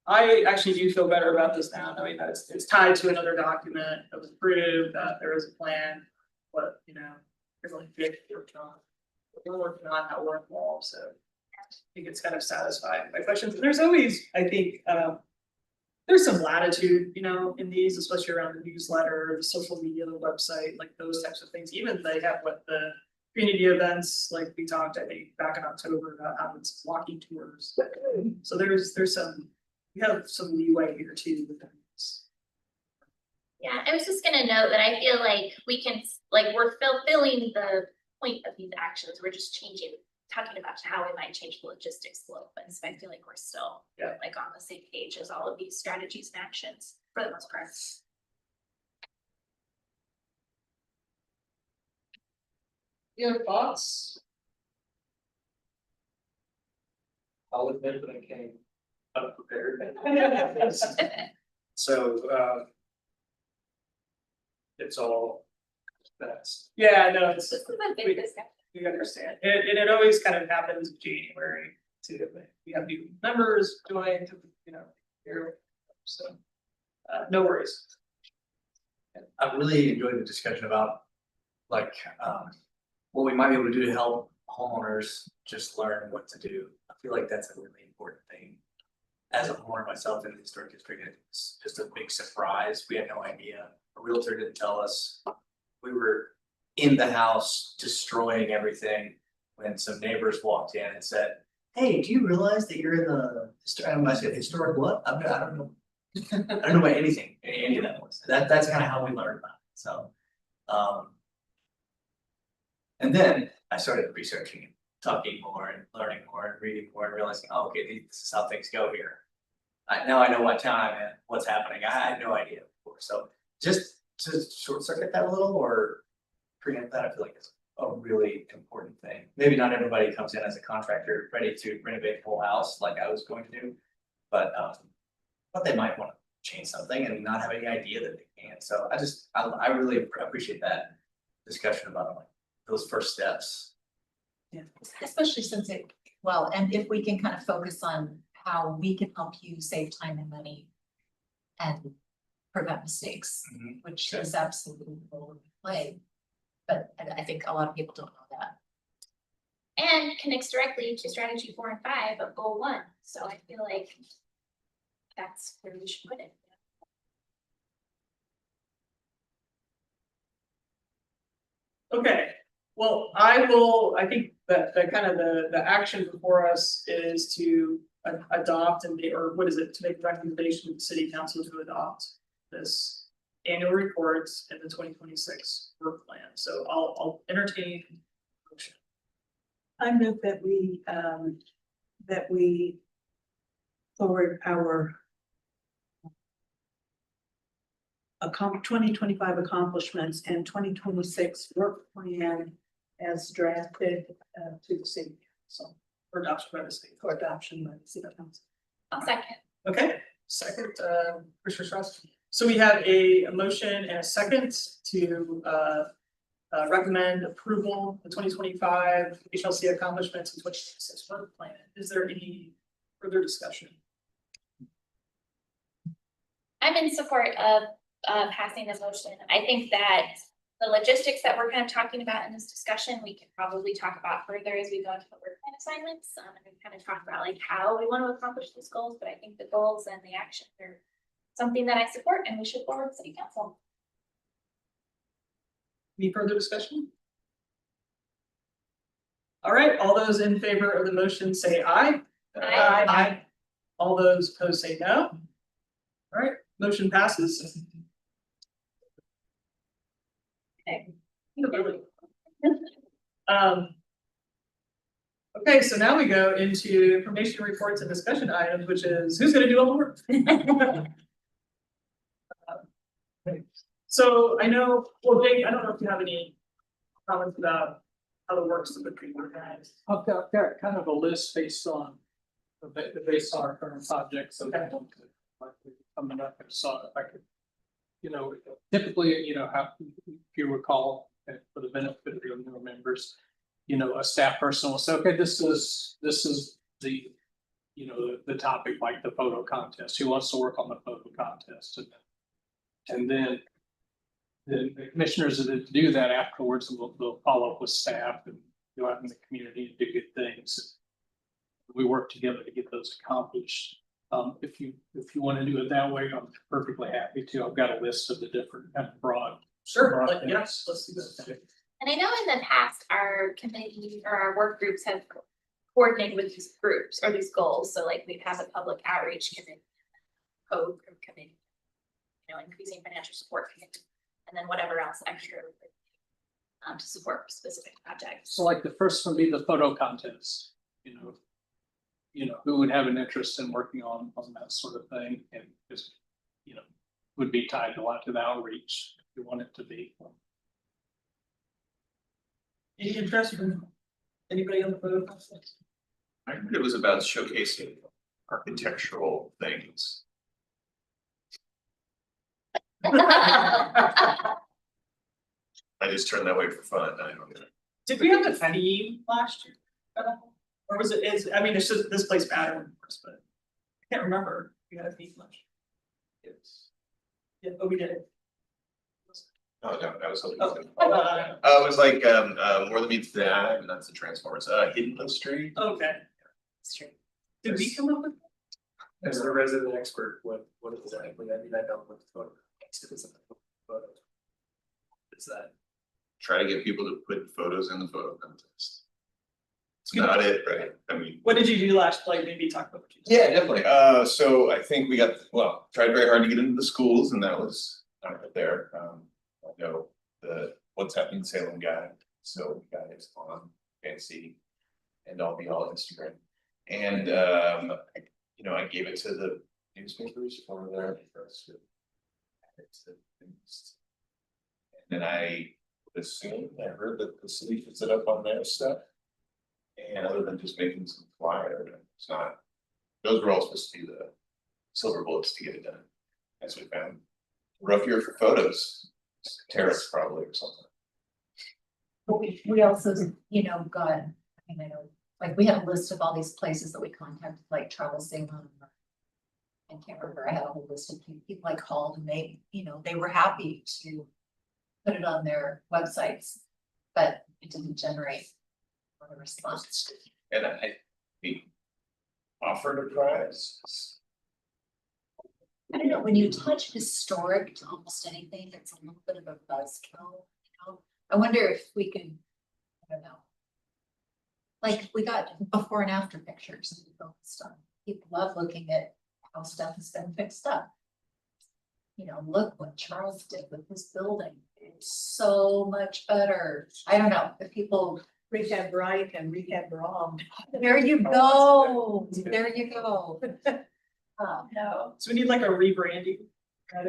E: I actually do feel better about this now, knowing that it's tied to another document that was approved, that there is a plan. But, you know, there's like big working on. We're working on how we're involved, so. I think it's kind of satisfied my questions, and there's always, I think, there's some latitude, you know, in these, especially around the newsletter, the social media, the website, like those types of things, even they have what the. Community events, like we talked, I think, back in October about having some walking tours. So there's some, we have some leeway here too with this.
D: Yeah, I was just gonna note that I feel like we can, like, we're fulfilling the point of these actions, we're just talking about how we might change the logistics a little bit, so I feel like we're still.
E: Yeah.
D: Like on the same page as all of these strategies and actions, for the most part.
E: You have thoughts?
F: I'll admit that I came unprepared. So, it's all fast.
E: Yeah, no, it's,
D: This is a big discussion.
E: we understand, and it always kind of happens in January too, but we have new members join to, you know, here, so. No worries.
J: I really enjoyed the discussion about like what we might be able to do to help homeowners just learn what to do. I feel like that's a really important thing. As a homeowner myself in the historic district, it's just a big surprise. We had no idea. A realtor didn't tell us. We were in the house destroying everything when some neighbors walked in and said, "Hey, do you realize that you're in the I said, historic what? I don't know. I don't know about anything, any of that was. That's kind of how we learned about it, so. And then I started researching, talking more and learning more and reading more and realizing, oh, okay, this is how things go here. Now I know what town I'm in, what's happening, I had no idea before, so just to short circuit that a little or preempt that, I feel like it's a really important thing. Maybe not everybody comes in as a contractor ready to renovate the whole house like I was going to do, but they might want to change something and not have any idea that they can. So I really appreciate that discussion about like those first steps.
I: Yeah, especially since and if we can kind of focus on how we can help you save time and money. And prevent mistakes,
J: Mhm.
I: which is absolutely the role we play. But I think a lot of people don't know that.
D: then connects directly to strategy 4 and 5 of goal 1, so I feel like that's where we should put it.
E: Okay, well, I think that the kind of the action before us is to adopt or what is it, to make a recommendation to the city council to adopt this annual report and the 2026 work plan. So I'll entertain a motion.
A: I move that we forward our 2025 accomplishments and 2026 work plan as drafted to the city council
E: For adoption by the state.
A: for adoption by the city council.
D: I'll second.
E: Okay, second, Commissioner Strauss. So we have a motion and a second to recommend approval of the 2025 HLC accomplishments and 2026 work plan. Is there any further discussion?
D: I'm in support of passing this motion. I think that the logistics that we're kind of talking about in this discussion, we can probably talk about further as we go into the work plan assignments. And we kind of talk about like how we want to accomplish these goals, but I think the goals and the actions are something that I support and we should forward to city council.
E: Any further discussion? All right, all those in favor of the motion say aye.
D: Aye.
E: All those opposed say no. All right, motion passes.
D: Okay.
E: Okay, so now we go into information reports and discussion items, which is who's gonna do all the work? So I know, well, Jake, I don't know if you have any comments about how the works of the being organized.
G: I've got kind of a list based on our current projects.
E: Okay.
G: Coming up, and so if I could, typically, if you recall, for the benefit of your newer members, a staff person will say, okay, this is the, the topic, like the photo contest, who wants to work on the photo contest? And then the commissioners that do that afterwards, they'll follow up with staff and go out in the community and do good things. We work together to get those accomplished. If you want to do it that way, I'm perfectly happy to. I've got a list of the different kind of broad.
E: Sure, yes, let's do this.
D: And I know in the past, our committee or our work groups have coordinated with these groups or these goals. So like we've had a public outreach committee, code committee, increasing financial support committee, and then whatever else extra to support specific projects.
G: So like the first one would be the photo contest, who would have an interest in working on that sort of thing, and just, would be tied a lot to the outreach if you want it to be.
E: Any interest from anybody on the photo contest?
C: I heard it was about showcasing architectural things. I just turned that way for fun. I don't know.
E: Did we have a theme last year? Or was it, it's just this place mattered, of course, but I can't remember. We had a theme last year.
C: Yes.
E: Yeah, oh, we did it.
C: Oh, no, that was something.
E: Oh.
C: It was like, More Than Meets the Eye, and that's the Transformers, Hidden Mystery.
E: Okay. Did we come up with?
F: As a resident expert, what exactly, I don't what the photo. Is that?
C: Try to get people to put photos in the photo contest. It's not it, right? I mean.
E: What did you do last, like, maybe talk about what you did?
C: Yeah, definitely. So I think we tried very hard to get into the schools, and that was not right there. I know the What's Happening in Salem guy, so we got it on Fancy and I'll be all Instagram. And I gave it to the newspapers over there first. And then I would assume, I heard that the city puts it up on their stuff. And other than just making some flyer, it's not, those were all supposed to be the silver bullets to get it done. As we found, rough year for photos, terrorists probably or something.
I: But we also, got, I know, like we had a list of all these places that we contacted, like Travel Salem. I can't remember, I had a whole list of people I called and they, they were happy to put it on their websites, but it didn't generate. a response.
C: And I we offered a prize.
I: I don't know, when you touch historic to almost anything, it's a little bit of a buzzkill, you know? I wonder if we can, I don't know. Like, we got before and after pictures and focused on, people love looking at how stuff has been fixed up. You know, look what Charles did with his building, it's so much better. I don't know, if people,
A: Rehab right and rehab wrong.
I: there you go, there you go.
A: No.
E: So we need like a rebranding.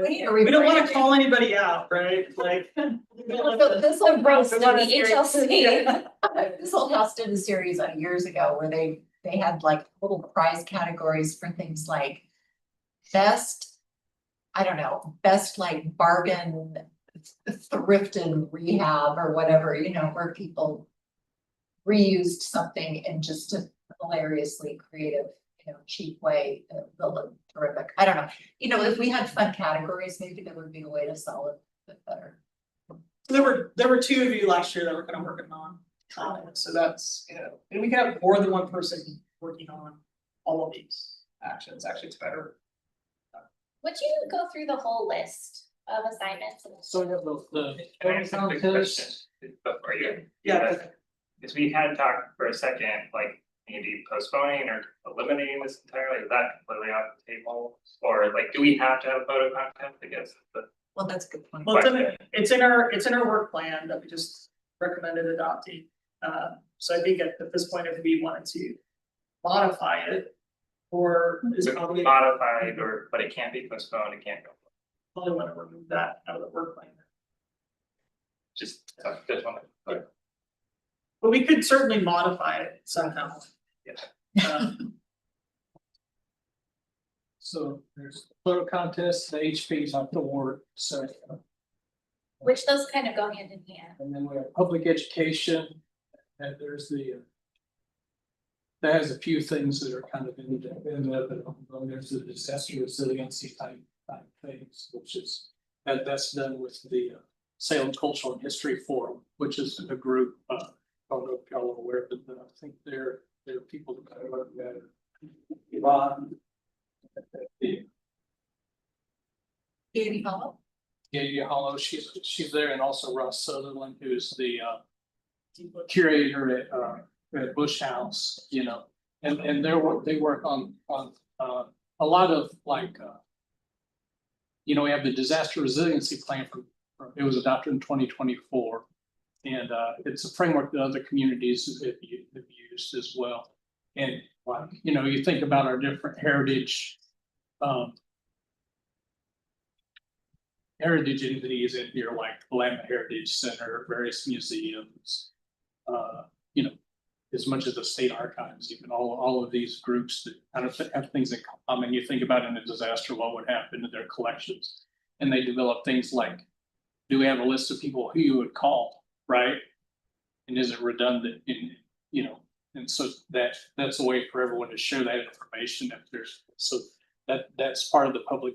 I: We need a
E: We don't wanna
I: rebranding.
E: call anybody out, right? Like.
I: This whole roast of the
E: wanna hear it.
I: HLC. This whole house did a series years ago where they had like little prize categories for things like best, I don't know, best like bargain thrifted rehab or whatever, you know, where people reused something in just a hilariously creative, you know, cheap way that look terrific. I don't know. You know, if we had fun categories, maybe there would be a way to sell it a bit better.
E: There were two of you last year that were kind of working on, so that's, you know, and we can have more than one person working on all of these actions, actually, it's better.
D: Would you go through the whole list of assignments?
G: So you have the
H: Can I ask a quick question before you?
E: Yeah,
H: Because we had talked for a second, like maybe postponing or eliminating this entirely, is that completely off the table? Or like, do we have to have a photo contest? I guess, but
I: Well, that's a good point.
E: well, it's in our work plan that we just recommended adopting. So I think at this point, if we wanted to modify it. Or is it probably
H: modified or, but it can't be postponed, it can't go.
E: probably want to remove that out of the work plan.
H: Just one.
E: But we could certainly modify it somehow.
H: Yeah.
G: So there's photo contest, the HP's on the board, so.
D: Which those kind of go hand in hand.
G: And then we have public education, and there's the. That has a few things that are kind of in the, there's the disaster resiliency type things, which is, that's done with the Salem Cultural and History Forum, which is a group, I don't know if y'all are aware, but I think they're people that kind of look at it. Yvonne.
I: Katie Hollow?
G: Yeah, Hollow, she's there, and also Ross Sutherland, who's the curator at Bush House, you know, and they work on a lot of like you know, we have the disaster resiliency plan from it was adopted in 2024, and it's a framework that other communities have used as well. And like, you know, you think about our different heritage entities in here, like Willamette Heritage Center, various museums, you know, as much as the state archives, even all of these groups that kind of have things in common. You think about in a disaster, what would happen to their collections, and they develop things like, do we have a list of people who you would call, right? And is it redundant in, you know, and so that's a way for everyone to share that information if there's, so that's part of the public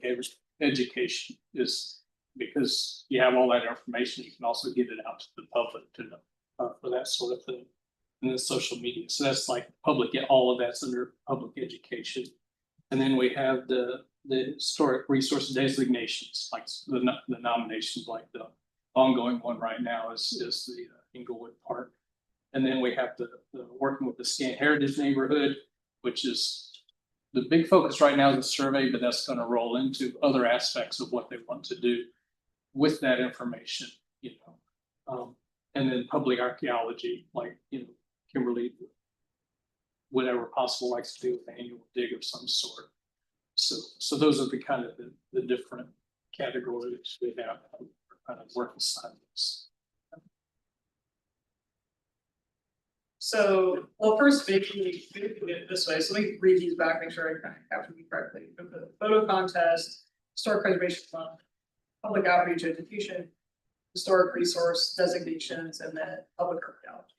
G: education, is because you have all that information, you can also get it out to the public to know for that sort of thing. And then social media, so that's like public, all of that's under public education. And then we have the historic resource designations, like the nominations, like the ongoing one right now is the Inglewood Park. And then we have the working with the Scant Heritage Neighborhood, which is the big focus right now is the survey, but that's going to roll into other aspects of what they want to do with that information, you know. And then public archaeology, like, you know, Kimberly, whatever possible, likes to do with the annual dig of some sort. So those are the kind of the different categories we have kind of work assignments.
E: So, well, first, maybe we do it this way, so let me read these back, make sure I kind of capture them correctly. The photo contest, historic preservation fund, public outreach education, historic resource designations, and then public archaeology.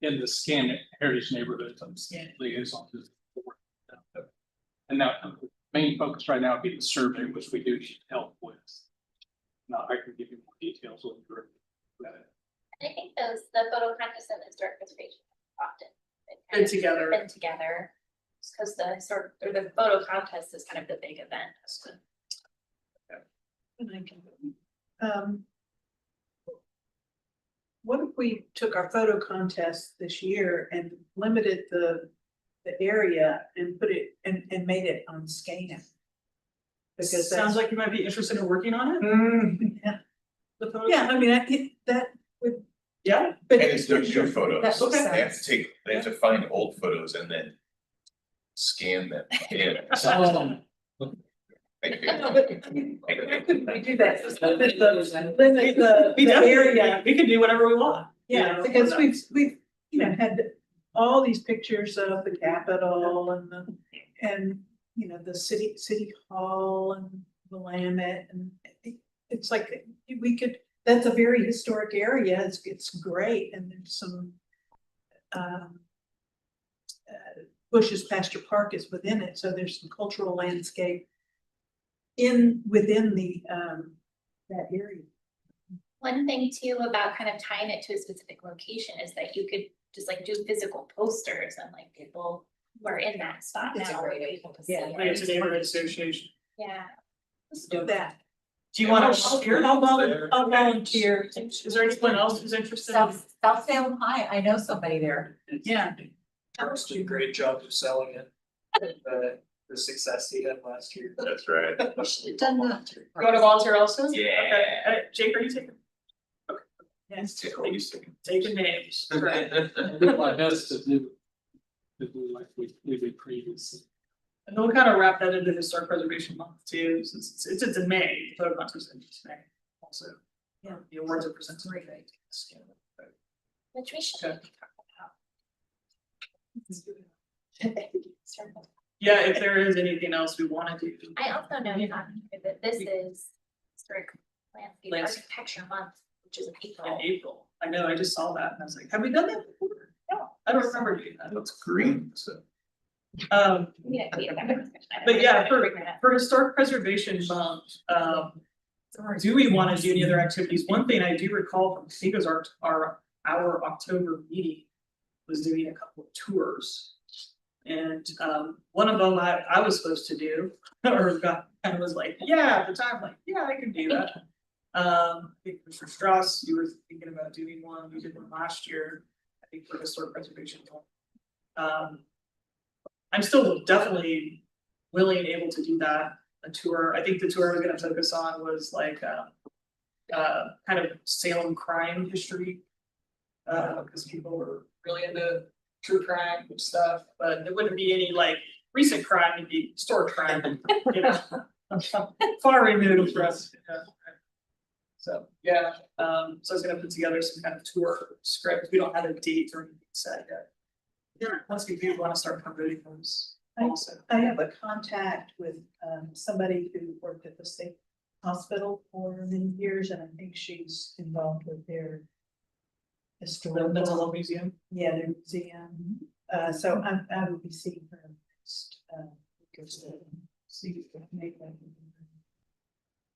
G: In the Scant Heritage Neighborhood, liaison to the work. And now the main focus right now would be the survey, which we do need help with. Now I can give you more details later.
D: I think the photo contest and the historic preservation often.
E: Been together.
D: Been together, just because the sort, or the photo contest is kind of the big event.
A: What if we took our photo contest this year and limited the area and put it, and made it on scan? Because
E: Sounds
A: that's,
E: like you might be interested in working on it.
A: yeah,
E: The photo-
A: yeah, I mean, that would,
E: Yeah,
A: but.
C: And it's no new photos,
I: That makes
C: they have
I: sense.
C: to they have to find old photos and then scan them in. Thank you.
A: No, but we do that, just limit the
E: we definitely,
A: area.
E: we can do whatever we want.
A: Yeah, because we've, you know, had all these pictures of the Capitol and, you know, the city hall and the Willamette, and it's like, we could, that's a very historic area, it's great, and there's some Bush's Pasture Park is within it, so there's some cultural landscape within the that area.
D: One thing too about kind of tying it to a specific location is that you could just like do physical posters and like people who are in that spot
I: It's a
D: now.
I: great
D: are
I: idea.
D: able to see
A: Yeah,
D: it.
E: Like it's a neighborhood association.
D: Yeah.
A: Let's do that.
E: Do you want to share?
A: I'll volunteer.
E: Is there anyone else who's interested?
I: South Salem High, I know somebody there.
A: Yeah.
F: Charles did a great job of selling it. The success he had last year.
C: That's right.
E: You want to volunteer also?
C: Yeah.
E: Okay, Jake, are you taking
A: Yes.
E: taking names? Right.
G: I did my best to do like we did previously.
E: And we'll kind of wrap that into historic preservation month too, since it's in May, photo contest in May also.
A: Yeah.
E: The awards are presented.
D: Which we should.
E: Okay.
D: talk about.
E: Yeah, if there is anything else we want to do.
D: I also know that this is historic landscape
E: Landscape.
D: architecture month, which is in
E: In
D: April.
E: April, I know, I just saw that and I was like, have we done that before? No, I don't remember doing that.
C: Looks green, so.
D: We have that discussion. I don't
E: But
D: know.
E: yeah,
D: Bring that up.
E: for historic preservation month, do we want to do any other activities? One thing I do recall from, I think it was our October meeting was doing a couple of tours. And one of them I was supposed to do, or got kind of was like, yeah, at the time, like, yeah, I can do that. I think Mr. Strauss, you were thinking about doing one, we did one last year, I think for historic preservation. I'm still definitely willing and able to do that, a tour. I think the tour I was gonna focus on was like kind of Salem crime history. Because people were really into true crime and stuff, but there wouldn't be any like recent crime, it'd be historic crime, you know. Far removed for us. So, yeah, so I was gonna put together some kind of tour script. We don't have a date or anything set yet. Yeah, once we do wanna start promoting those also.
A: I have a contact with somebody who worked at the state hospital for many years, and I think she's involved with their
E: The
A: historical,
E: mental health museum.
A: yeah, their museum. So I will be seeing her next week or so. See if we can make that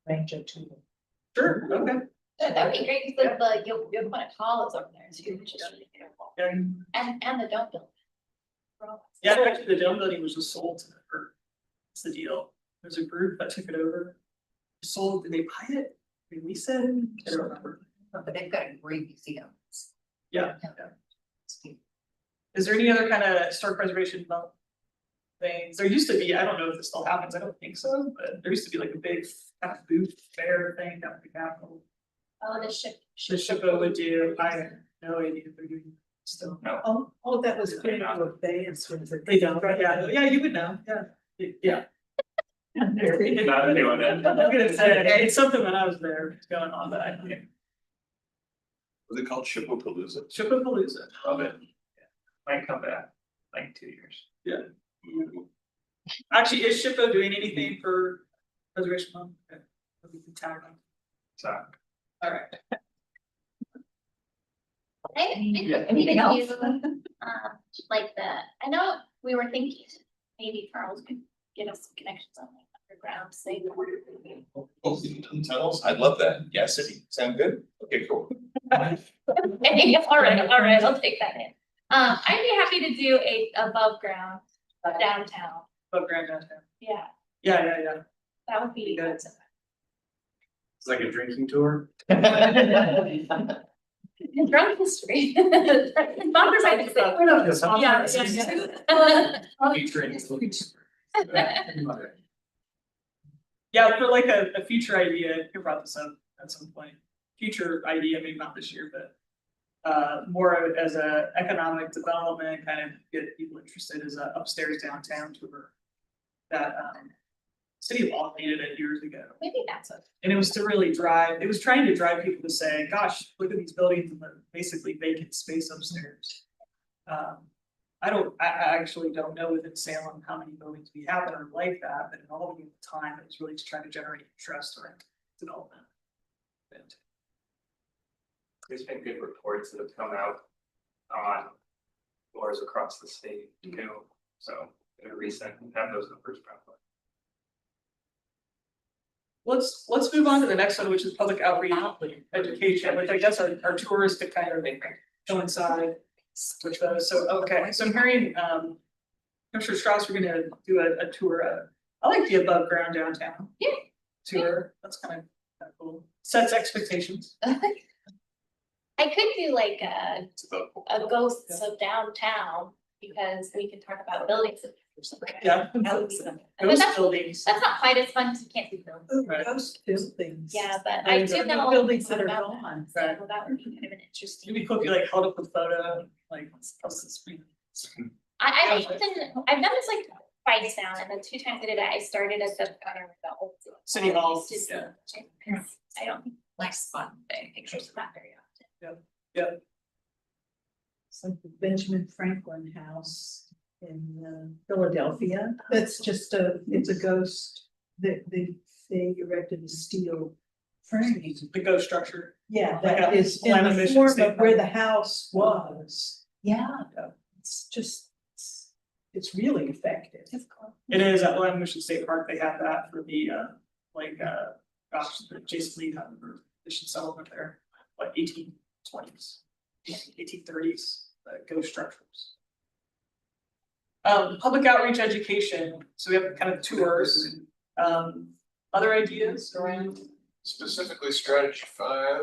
A: range of two.
E: Sure, okay.
D: That'd be great, because you'll want to call us over there too, which is really beautiful. And the dome building.
E: Yeah, actually, the dome building was just sold to her. That's the deal. There's a group that took it over. Sold, did they buy it? Did we lease it? I don't remember.
I: But they've got a great museum.
E: Yeah. Is there any other kind of historic preservation month things? There used to be, I don't know if this still happens, I don't think so, but there used to be like a big kind of booth fair thing down at the Capitol.
D: Oh, the ship.
E: The SHPO would do, I have no idea if they're doing it still.
A: All of that was put into abeyance with the.
E: They don't, right? Yeah, you would know, yeah, yeah.
H: Not anyone
E: I'm
H: that.
E: gonna say, it's something when I was there going on, but I think.
C: Was it called Shipopalooza?
E: SHPOpalooza.
H: Love it. Might come back, like 2 years.
E: Actually, is SHPO doing anything for preservation month? Okay, we can tag on.
H: So.
E: All right.
I: Anything else?
D: Like I know we were thinking, maybe Charles could get us some connections on like underground, say.
C: Tunnels, I'd love that, yes, city, sound good? Okay, cool.
D: All right, I'll take that in. I'd be happy to do a above ground downtown,
E: Above ground downtown.
D: yeah,
E: Yeah.
D: that would be good.
J: It's like a drinking tour.
D: Drunk history. Bumpers, I think. Yeah.
J: Featuring.
E: Yeah, for like a future idea, you brought this up at some point, future idea, maybe not this year, but. More as a economic development, kind of get people interested as a upstairs downtown tour. That City Hall needed it years ago.
D: Maybe that's a.
E: And it was to really drive, it was trying to drive people to say, gosh, look at these buildings and the basically vacant space upstairs. I actually don't know within Salem how many buildings we have that are like that, but in all of the time, it was really to try to generate interest around development.
H: There's been good reports that have come out on floors across the state too, so they're recent, have those numbers probably.
E: Let's move on to the next one, which is public outreach education, which I guess our tours could kind of coincide with those. So, okay, so I'm hearing, Commissioner Strauss, we're gonna do a tour. I like the above ground downtown.
D: Yeah.
E: Tour, that's kind of cool. Sets expectations.
D: I could do like
C: It's about.
D: a ghosts of downtown, because we can talk about buildings.
E: Yeah.
D: That would be fun. But
E: Ghost
D: that's
E: buildings.
D: not quite as fun, because you can't do buildings.
A: Oh,
E: Right.
A: Ghost buildings.
D: Yeah, but
A: There
D: I
A: are
D: do
A: no
D: know.
A: buildings that are
D: about that.
A: gone.
D: So that would be kind of an interesting.
E: Maybe cool if you like held up a photo, like across the screen.
D: I've done this like twice now, and the 2 times I did it, I started at the old.
E: City Hall,
D: Just-
E: yeah.
D: I don't think
I: Less fun, pictures of that very often.
A: It's like the Benjamin Franklin House in Philadelphia. That's just it's a ghost that they erected a steel frame.
E: The ghost structure.
A: Yeah,
E: Like
A: that
E: a
A: is in
E: Lima
A: the
E: Mission
A: form
E: State
A: of where
E: Park.
A: the house was.
I: Yeah.
A: It's just, it's really effective.
E: It is at Lima Mission State Park, they have that for the gosh, the Jason Lee had the mission settlement there, like 1820s, 1830s, ghost structures. Public outreach education, so we have kind of tours, other ideas around
C: Specifically strategy 5.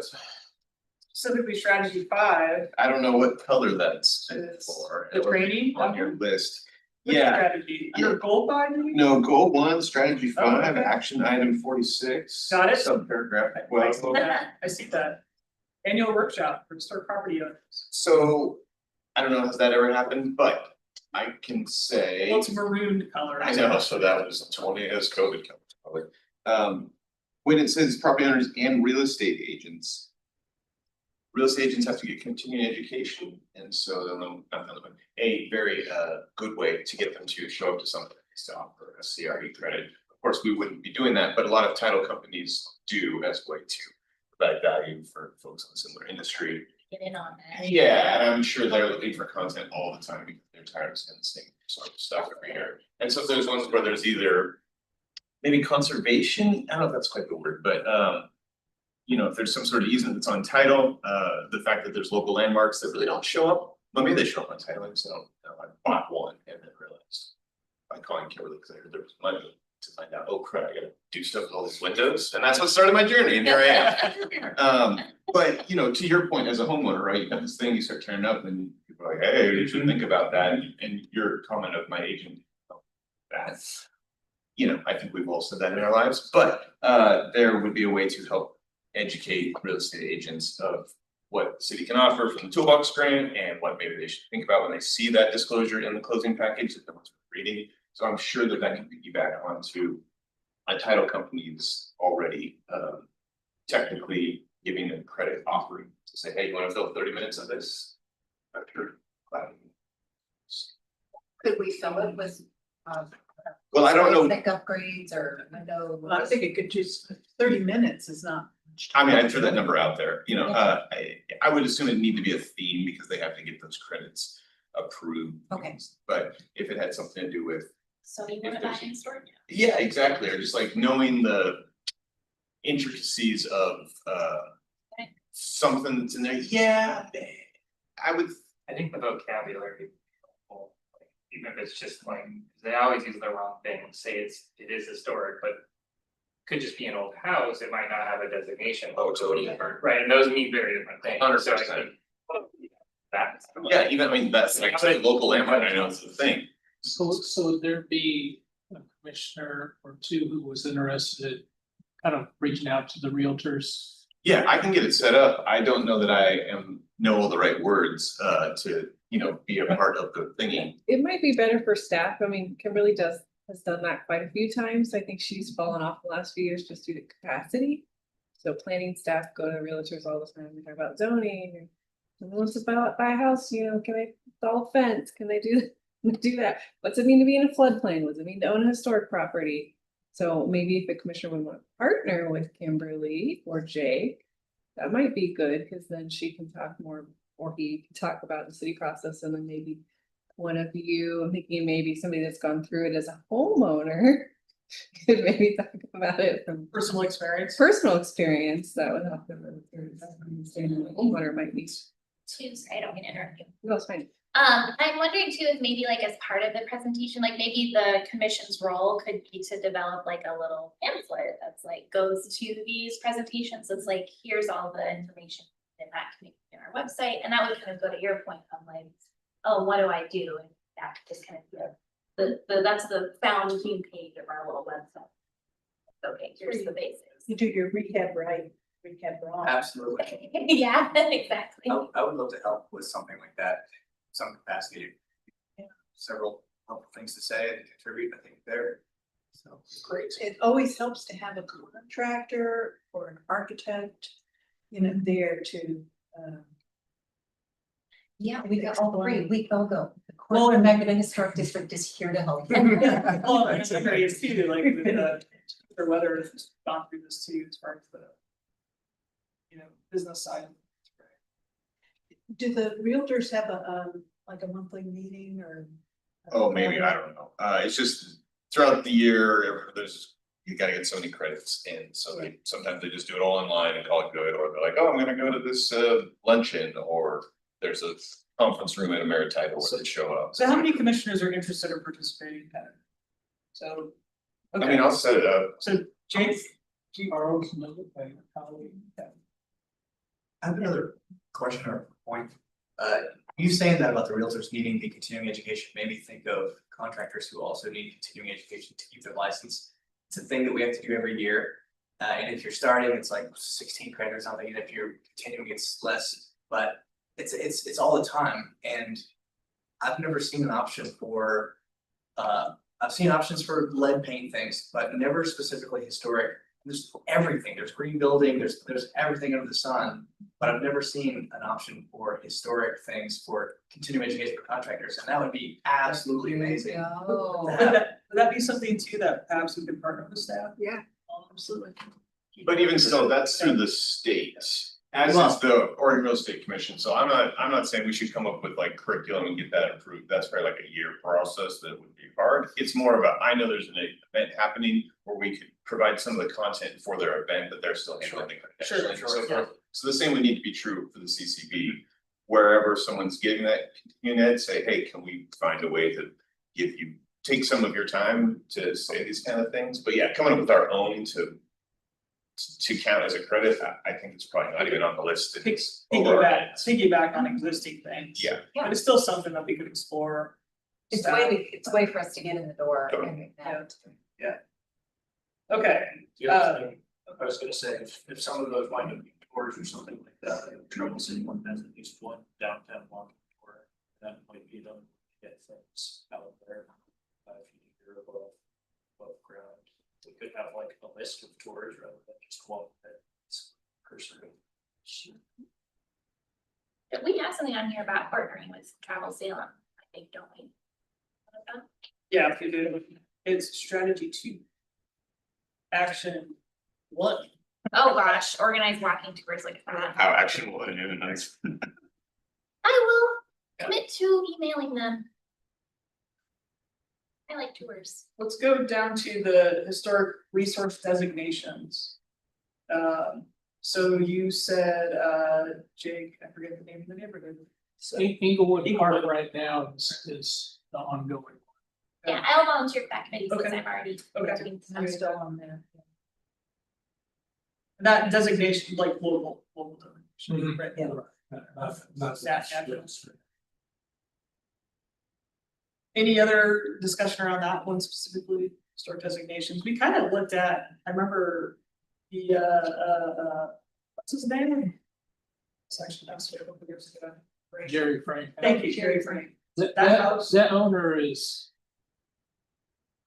E: specifically strategy 5,
C: I don't know what color that's
E: It's
C: for.
E: the training.
C: On your list.
E: Which
C: Yeah,
E: strategy, under goal 5 maybe?
C: no, goal 1, strategy 5,
E: Oh, okay.
C: action item 46.
E: Got it.
C: Subparagraph
E: I
C: 12.
E: see that, I see that. Annual workshop for historic property owners.
C: So, I don't know, has that ever happened, but I can say.
E: Well, it's maroon color.
C: I know, so that was 20 as COVID comes, probably. When it says property owners and real estate agents. Real estate agents have to get continuing education, and so they'll know, not know, but a very good way to get them to show up to something is to offer a CRE credit. Of course, we wouldn't be doing that, but a lot of title companies do as a way to provide value for folks in a similar industry.
D: Get in on that.
C: Yeah, and I'm sure they're looking for content all the time because they're tired of seeing the same sort of stuff every year. And so if there's ones where there's either maybe conservation, I don't know if that's quite the word, but you know, if there's some sort of easement that's on title, the fact that there's local landmarks that really don't show up, well, maybe they show up on title, so I bought one and then realized by calling Kimberly because I heard there was money to find out, oh crap, I gotta do stuff with all these windows, and that's what started my journey, and here I am. But you know, to your point as a homeowner, right, you got this thing, you start turning up and people are like, hey, you should think about that, and your comment of my agent, that's, you know, I think we've all said that in our lives, but there would be a way to help educate real estate agents of what the city can offer from the toolbox grant and what maybe they should think about when they see that disclosure in the closing package that no one's reading. So I'm sure that that can piggyback onto a title company's already technically giving them credit offering to say, hey, you wanna fill 30 minutes of this? After cloud.
I: Could we fill it with,
C: Well, I don't know.
I: Thick upgrades or window?
A: Well, I think it could just, 30 minutes is not. much
C: I mean,
A: time.
C: I'd throw that number out there, you know, I would assume it'd need to be a theme because they have to get those credits approved.
I: Okay.
C: But if it had something to do with,
D: So you wanna buy in store?
C: yeah, exactly, or just like knowing the intricacies of something that's in there, yeah, I would
H: I think the vocabulary. Like, even if it's just like, they always use the wrong thing, say it is historic, but. Could just be an old house, it might not have a designation.
C: Oh, totally.
H: Right, and those mean very different things.
C: 100%.
H: So I think That's.
C: Yeah, even, I mean, that's like, say, local landmark, I know it's the thing.
G: So would there be a commissioner or two who was interested, kind of reaching out to the realtors?
C: Yeah, I can get it set up. I don't know that I know all the right words to, be a part of the thingy.
B: It might be better for staff. I mean, Kimberly has done that quite a few times. I think she's fallen off the last few years just due to capacity. So planning staff go to realtors all the time. We talk about zoning. Someone wants to buy a house, can they install a fence? Can they do that? What's it mean to be in a floodplain? What does it mean to own a historic property? So maybe if the commissioner would want to partner with Kimberly or Jake, that might be good, because then she can talk more, or he can talk about the city process, and then maybe one of you, I'm thinking maybe somebody that's gone through it as a homeowner could maybe talk about it from
E: Personal experience.
B: personal experience. That would help them understand the homeowner might be.
D: Sorry, I don't mean to interrupt you.
B: No, it's fine.
D: I'm wondering too, if maybe like as part of the presentation, like maybe the commission's role could be to develop like a little pamphlet that's like goes to these presentations. It's like, here's all the information in that can be in our website, and that would kind of go to your point of like, oh, what do I do? And that could just kind of that's the founding page of our little website. Okay, here's the basics.
A: You do your recap right, recap wrong.
J: Absolutely.
D: Yeah, exactly.
J: I would love to help with something like that, some capacity. Several helpful things to say and contribute, I think, there. So, great.
A: It always helps to have a contractor or an architect, there to,
I: Yeah, we got all three, we all go. The Corner Magdalene Historic District is here to help.
E: Well, it's areas too, like or whether it's gone through this too, as far as the. Business side.
A: do the realtors have like a monthly meeting or?
C: Oh, maybe, I don't know. It's just throughout the year, you gotta get so many credits in, so sometimes they just do it all online and call it good, or they're like, oh, I'm gonna go to this luncheon, or there's a conference room at a Ameritide where they show up.
E: So how many commissioners are interested in participating, Ken? So.
C: I mean,
E: Okay,
C: I'll set it up.
E: so Jake,
G: Charles, another thing, colleague.
J: I have another question or point. You saying that about the realtors needing the continuing education made me think of contractors who also need continuing education to keep their license. It's a thing that we have to do every year. And if you're starting, it's like 16 credit or something, and if you're continuing, it's less, but it's all the time. And I've never seen an option for, I've seen options for lead paint things, but never specifically historic. There's everything, there's green building, there's everything under the sun, but I've never seen an option for historic things for continuing education for contractors, and that would be absolutely amazing.
I: Oh.
E: would that be something too that perhaps we could partner with staff?
B: Yeah.
E: Absolutely.
C: But even still, that's through the state, as is the Oregon Real Estate Commission, so I'm not saying we should come up with like curriculum and get that approved, that's probably like a year process that would be hard. It's more about, I know there's an event happening where we could provide some of the content for their event, but they're still handling the
E: Sure,
C: credentialing and so
J: sure.
C: forth. So the same would need to be true for the CCB, wherever someone's getting that continuing ed, say, hey, can we find a way to take some of your time to say these kind of things, but yeah, coming up with our own to count as a credit, I think it's probably not even on the list. It's over our heads.
E: Piggyback on existing things.
C: Yeah,
E: But it's still something that we could explore.
I: It's a way for us to get in the door and
E: Okay,
F: The other thing, I was gonna say, if some of those wind up being tours or something like that, I have trouble seeing one has at least one downtown walking tour. That might be them to get things out there. If you hear above ground, we could have like a list of tours rather than just one that's cursory.
D: We have something on here about partnering with Travel Salem, I think, don't we?
E: yeah, if you do, it's strategy 2. Action 1.
D: Oh, gosh, organized walking tours like that.
C: how actionable and even nice.
D: I will commit to emailing them. I like tours.
E: Let's go down to the historic resource designations. So you said, Jake, I forget the name of the neighborhood.
G: Inglewood Park right now is the ongoing.
D: Yeah, I'll volunteer for that committee since
E: Okay.
D: I'm already.
E: Okay.
D: doing some.
I: I'm still on there.
E: That designation, like local designation,
G: Mhm.
E: right?
G: Not
E: Yeah, yeah. Any other discussion around that one specifically, store designations? We kind of looked at, I remember the, what's his name? It's actually, that's what a couple years ago.
G: Jerry Frank.
E: Thank you, Jerry Frank.
G: That
E: house-
G: that owner is.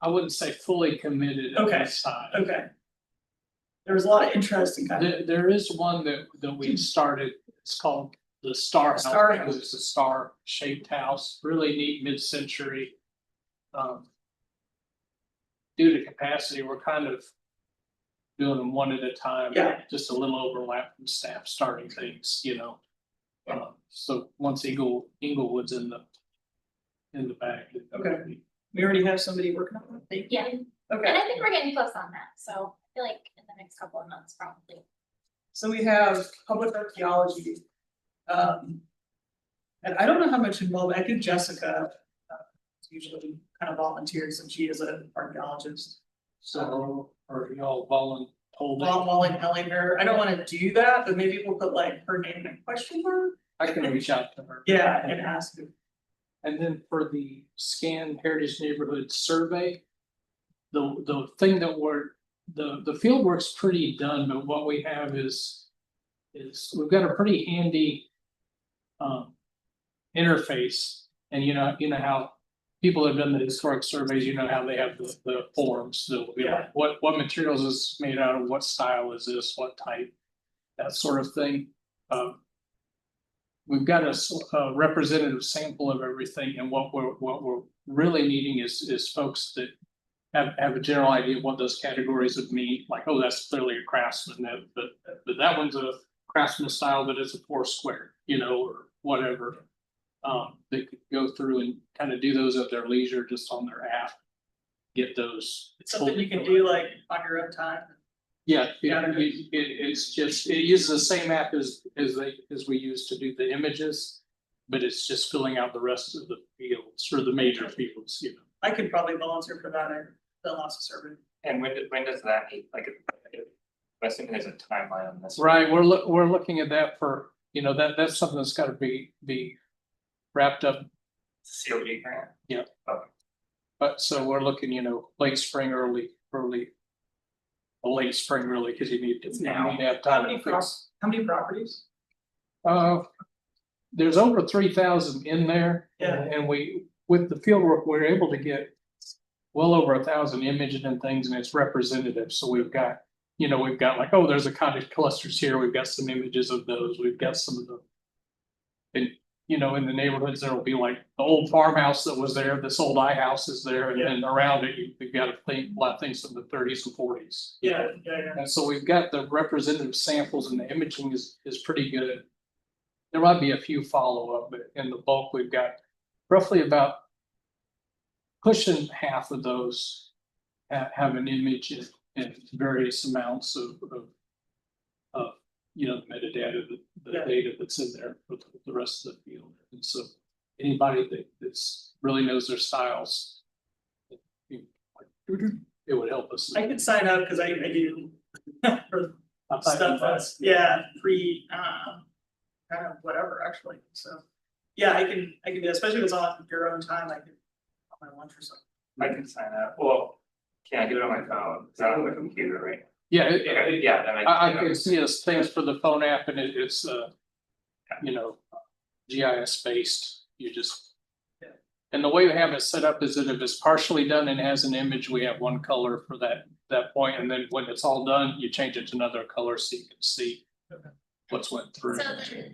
G: I wouldn't say fully committed at
E: Okay,
G: this time.
E: Okay. There was a lot of interest in kind of,
G: There is one that we started, it's called the Star House.
E: Star
G: because
E: House.
G: It's a star shaped house, really neat mid-century. Due to capacity, we're kind of. Doing them one at a time.
E: Yeah.
G: Just a little overlap from staff starting things, you know. So once Inglewood's in the bag.
E: Okay. we already have somebody working on it.
D: Yeah, and
E: Okay,
D: I think we're getting close on that, so I feel like in the next couple of months, probably.
E: so we have public archaeology. And I don't know how much involvement, I think Jessica usually kind of volunteers and she is an archaeologist.
G: So are y'all voluntold?
E: Molly telling her, I don't wanna do that, but maybe we'll put like her name in a question mark.
G: I can reach out to her.
E: Yeah, and ask her.
G: And then for the scan heritage neighborhood survey. The thing that the field work's pretty done, but what we have is we've got a pretty handy. Interface, and you know how people have done the historic surveys, you know how they have the forms, so you know,
E: Yeah.
G: what materials is made out of, what style is this, what type, that sort of thing. We've got a representative sample of everything, and what we're really needing is folks that have a general idea of what those categories would mean, like, oh, that's clearly a craftsman, but that one's a craftsman style, but it's a 4 square, you know, or whatever. They could go through and kind of do those at their leisure, just on their app. Get those.
E: It's something you can do like on your own time.
G: Yeah,
E: Yeah.
G: it's just, it uses the same app as we use to do the images. But it's just filling out the rest of the fields, or the major fields, you know.
E: I could probably volunteer for that, and fill out a survey.
H: And when does that meet, like, I'm assuming there's a timeline on this.
G: Right, we're looking at that for, you know, that's something that's gotta be wrapped up.
H: COD grant.
G: But so we're looking, you know, late spring, early. Well, late spring really, cause you need to have
E: How
G: time.
E: many
G: to fix.
E: how many properties?
G: There's over 3,000 in there.
E: Yeah.
G: And we, with the field work, we're able to get. Well over 1,000 images and things, and it's representative, so we've got, you know, we've got like, oh, there's a cottage clusters here, we've got some images of those, we've got some of the. And, you know, in the neighborhoods, there will be like the old farmhouse that was there, this old house is there, and then around it, we've got a lot of things from the 30s and 40s.
E: Yeah.
G: And so we've got the representative samples, and the imaging is pretty good. There might be a few follow-up, but in the bulk, we've got roughly about. Pushing half of those have an image in various amounts of. You know, the metadata, the
E: Yeah.
G: data that's in there for the rest of the field. And so anybody that's really knows their styles. It would help us.
E: I could sign up, cause I do. For
G: I'll type
E: stuff
G: in that.
E: that's, yeah, kind of whatever, actually, so. Yeah, I can do, that, especially if it's on your own time, I can, on my lunch or something.
H: I can sign up, well, can I do it on my phone, it's not on the computer, right?
G: Yeah,
H: Okay, yeah, then
G: I can see us things for the phone app, and it's you know, GIS based, you just.
E: Yeah.
G: And the way we have it set up is that if it's partially done and has an image, we have one color for that point, and then when it's all done, you change it to another color so you can see. What's went through.
D: So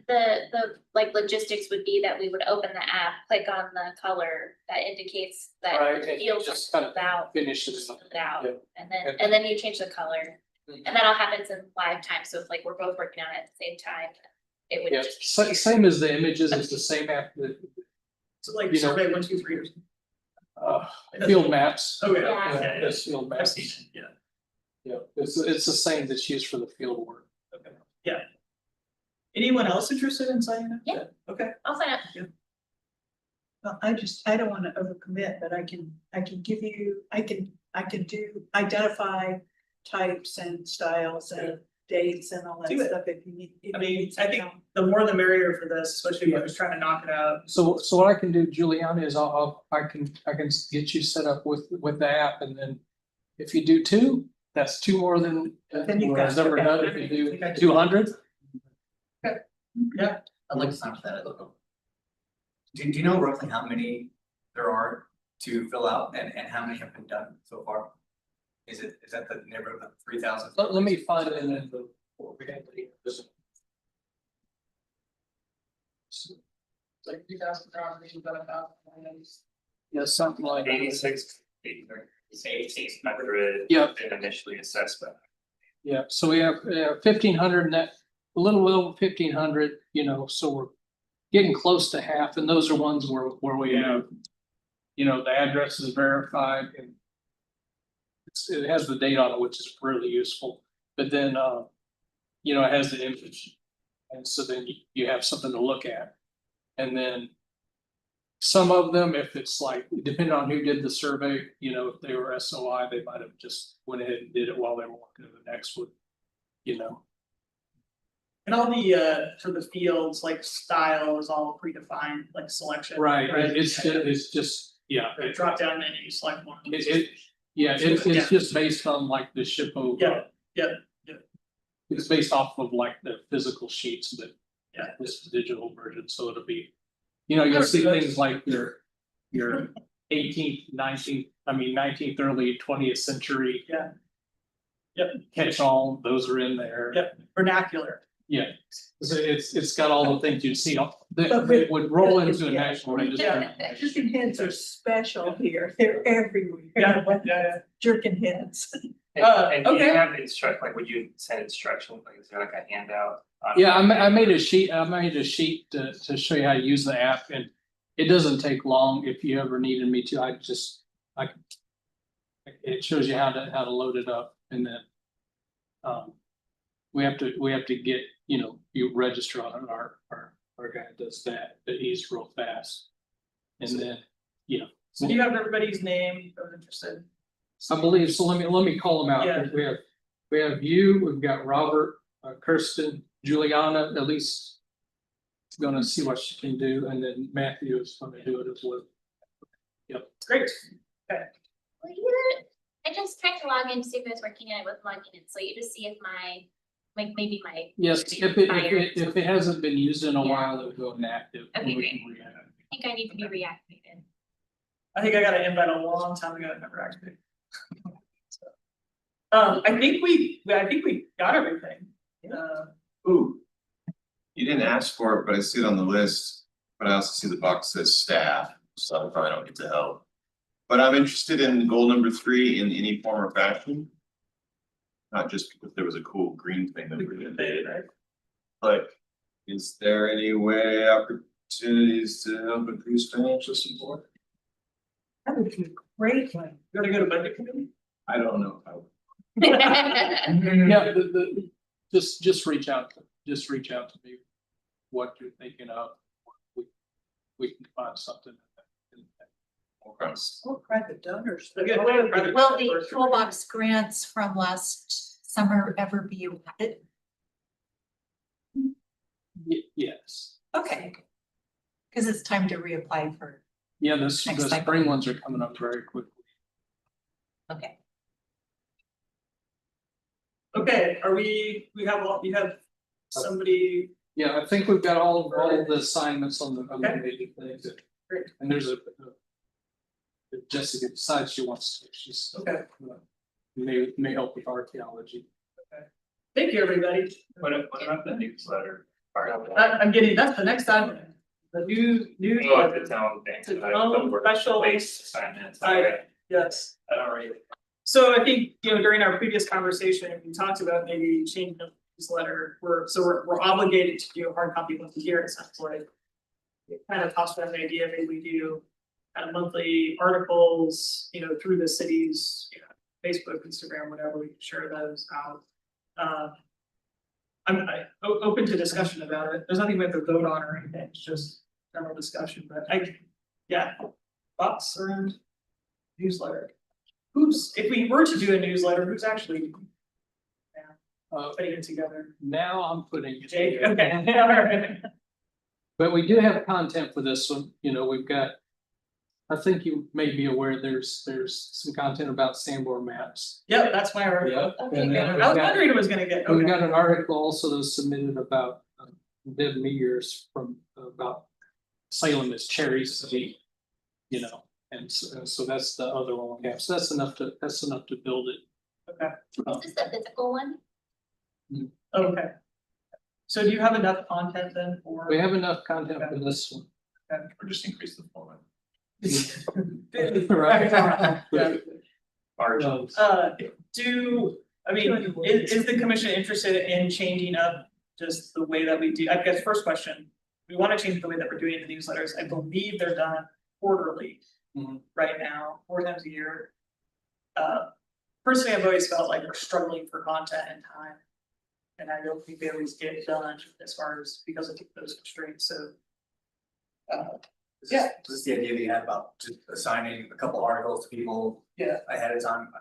D: the like logistics would be that we would open the app, click on the color that indicates that
G: Right,
D: the
G: and
D: field
G: just
D: was
G: kind of
D: filled out.
G: Finish it.
D: Filled it out,
G: Yeah.
D: and then you change the color.
G: Mhm.
D: And that all happens in live time, so if like we're both working on it at the same time, it would
G: Yeah,
D: just. be
G: same as the images, it's the same app that
E: So like
G: You know-
E: survey 1, 2, 3 or something.
G: field maps.
E: Okay,
D: Yeah.
E: yeah,
G: It's field
E: I've
G: maps.
E: seen it, yeah.
G: Yeah, it's the same that's used for the field work.
E: Anyone else interested in signing up?
D: Yeah. I'll sign up.
A: Well, I don't wanna overcommit, but I can give you, I can identify types and styles and dates and all that
E: Do it.
A: stuff if you need. if
E: I
A: you
E: mean,
A: need
E: I
A: some
E: think
A: help.
E: the more the merrier for this, especially if I was trying to knock it out.
G: So what I can do, Juliana, is I can get you set up with the app, and then if you do two, that's two more than
A: Then you've got-
G: was ever done. If you do 200,
E: Yeah,
J: I'd like to sign up for that. Do you know roughly how many there are to fill out and how many have been done so far? Is that the neighborhood of 3,000?
G: let me find it in the. what we have here.
E: like 2,000 properties, but about.
G: Yeah, something like.
H: 8,600.
G: Yep.
H: Initially assessed, but
G: Yeah, so we have 1,500 net, a little over 1,500, so we're getting close to half, and those are ones where we have. The address is verified and. It has the date on it, which is really useful, but then, it has the image. And so then you have something to look at. And then. Some of them, if it's like, depending on who did the survey, if they were SOI, they might have just went ahead and did it while they were working to the next one.
E: And all the, for the fields, like style is all predefined, like selection.
G: Right, it's just, yeah.
E: Drop down menu, select one.
G: It's just based on like the SHPO.
E: Yeah.
G: It's based off of like the physical sheets, but.
E: Yeah.
G: This is digital version, so it'll be, you'll see things like your 18th, 19th, early 20th century.
E: Yeah. Yep.
G: Catch all, those are in there.
E: Yep, vernacular.
G: Yeah, so it's got all the things you'd see, that would roll into a national registry.
A: Jerkin heads are special here, they're everywhere.
E: Yeah.
A: Jerkin heads.
H: And do you
E: Okay.
H: have would you send instructions, like, is there like a handout?
G: Yeah, I made a sheet to show you how to use the app, and it doesn't take long. If you ever needed me to, it shows you how to load it up, and then. We have to get, you register on it, our guy does that, but he's real fast. And then,
E: So do you have everybody's name that was interested?
G: I believe, so let me call them out.
E: Yeah.
G: We have you, we've got Robert, Kirsten, Juliana, at least. Gonna see what she can do, and then Matthew is gonna do it as well.
E: Great.
D: Well, I just tried to log in to see if it was working and it was logging in, so you just see if maybe my.
G: Yes, if it hasn't been used in a
D: Yeah.
G: while, it'll go inactive. and
D: Okay,
G: we
D: great.
G: can re-add it.
D: I think I need to be reactivated.
E: I think I got an invite a long time ago, never activated. I think we got everything.
C: Ooh. You didn't ask for it, but I see it on the list, but I also see the box says staff, so I probably don't get to help. But I'm interested in goal number 3 in any form or fashion. Not just because there was a cool green thing that we did,
E: Right?
C: but is there any way opportunities to help increase financial support?
A: That would be a great one.
E: You gotta go to budget committee?
C: I don't know if I would.
G: Yeah, just reach out to me. What you're thinking of, we can find something.
C: Okay.
A: Or private donors.
E: Okay.
I: Will the toolbox grants from last summer ever be added?
G: Yes,
I: Okay. Cause it's time to reapply for,
G: yeah, the
I: Next cycle.
G: spring ones are coming up very quickly.
I: okay.
E: Okay, we have somebody,
G: Yeah, I think we've got all of the assignments on the
E: Okay.
G: major things.
E: Great.
G: And there's if Jessica decides she wants to, she's may help with archaeology.
E: thank you, everybody.
H: What about the newsletter part of it?
E: I'm getting, that's the next time. The new.
H: Oh, it's its own thing.
E: It's its
H: I
E: own
H: don't work
E: special-
H: place assignments.
E: Yes.
H: I don't read.
E: So I think, during our previous conversation, we talked about maybe changing the newsletter, we're obligated to do a hard copy once a year, it sounds like. It kind of tossed around the idea, maybe we do kind of monthly articles, through the city's, Facebook, Instagram, whatever, we can share those out. open to discussion about it. There's nothing we have to vote on or anything. It's just general discussion, but yeah. Thoughts around newsletter? If we were to do a newsletter, who's actually putting it together?
G: Now I'm putting it
E: Jake,
G: together.
E: okay, all right.
G: But we do have content for this one, we've got. I think you may be aware, there's some content about Sanborn maps.
E: Yep, that's my article.
G: Yeah.
D: Okay,
G: And
D: good.
G: then
E: I
G: we've
E: was
G: got-
E: wondering it was gonna get,
G: We've
E: okay,
G: got an article also that was submitted about Deb Mears from about Salem is Cherry City. And so that's the other one we have, so that's enough to build it.
E: okay,
D: Is this the physical one?
E: okay. So do you have enough content then for?
G: We have enough content for this one.
C: Or just increase the format.
G: Right.
E: Yeah.
G: Um,
E: Is the commission interested in changing up just the way that we do, I guess, first question. We wanna change the way that we're doing the newsletters, I believe they're done quarterly.
G: Mhm.
E: Right now, 4 times a year. Personally, I've always felt like we're struggling for content and time. And I don't think they always get it done as far as because of those constraints, so. Yeah.
J: This is the idea that you had about just assigning a couple articles to people.
E: Yeah.
J: Ahead of time.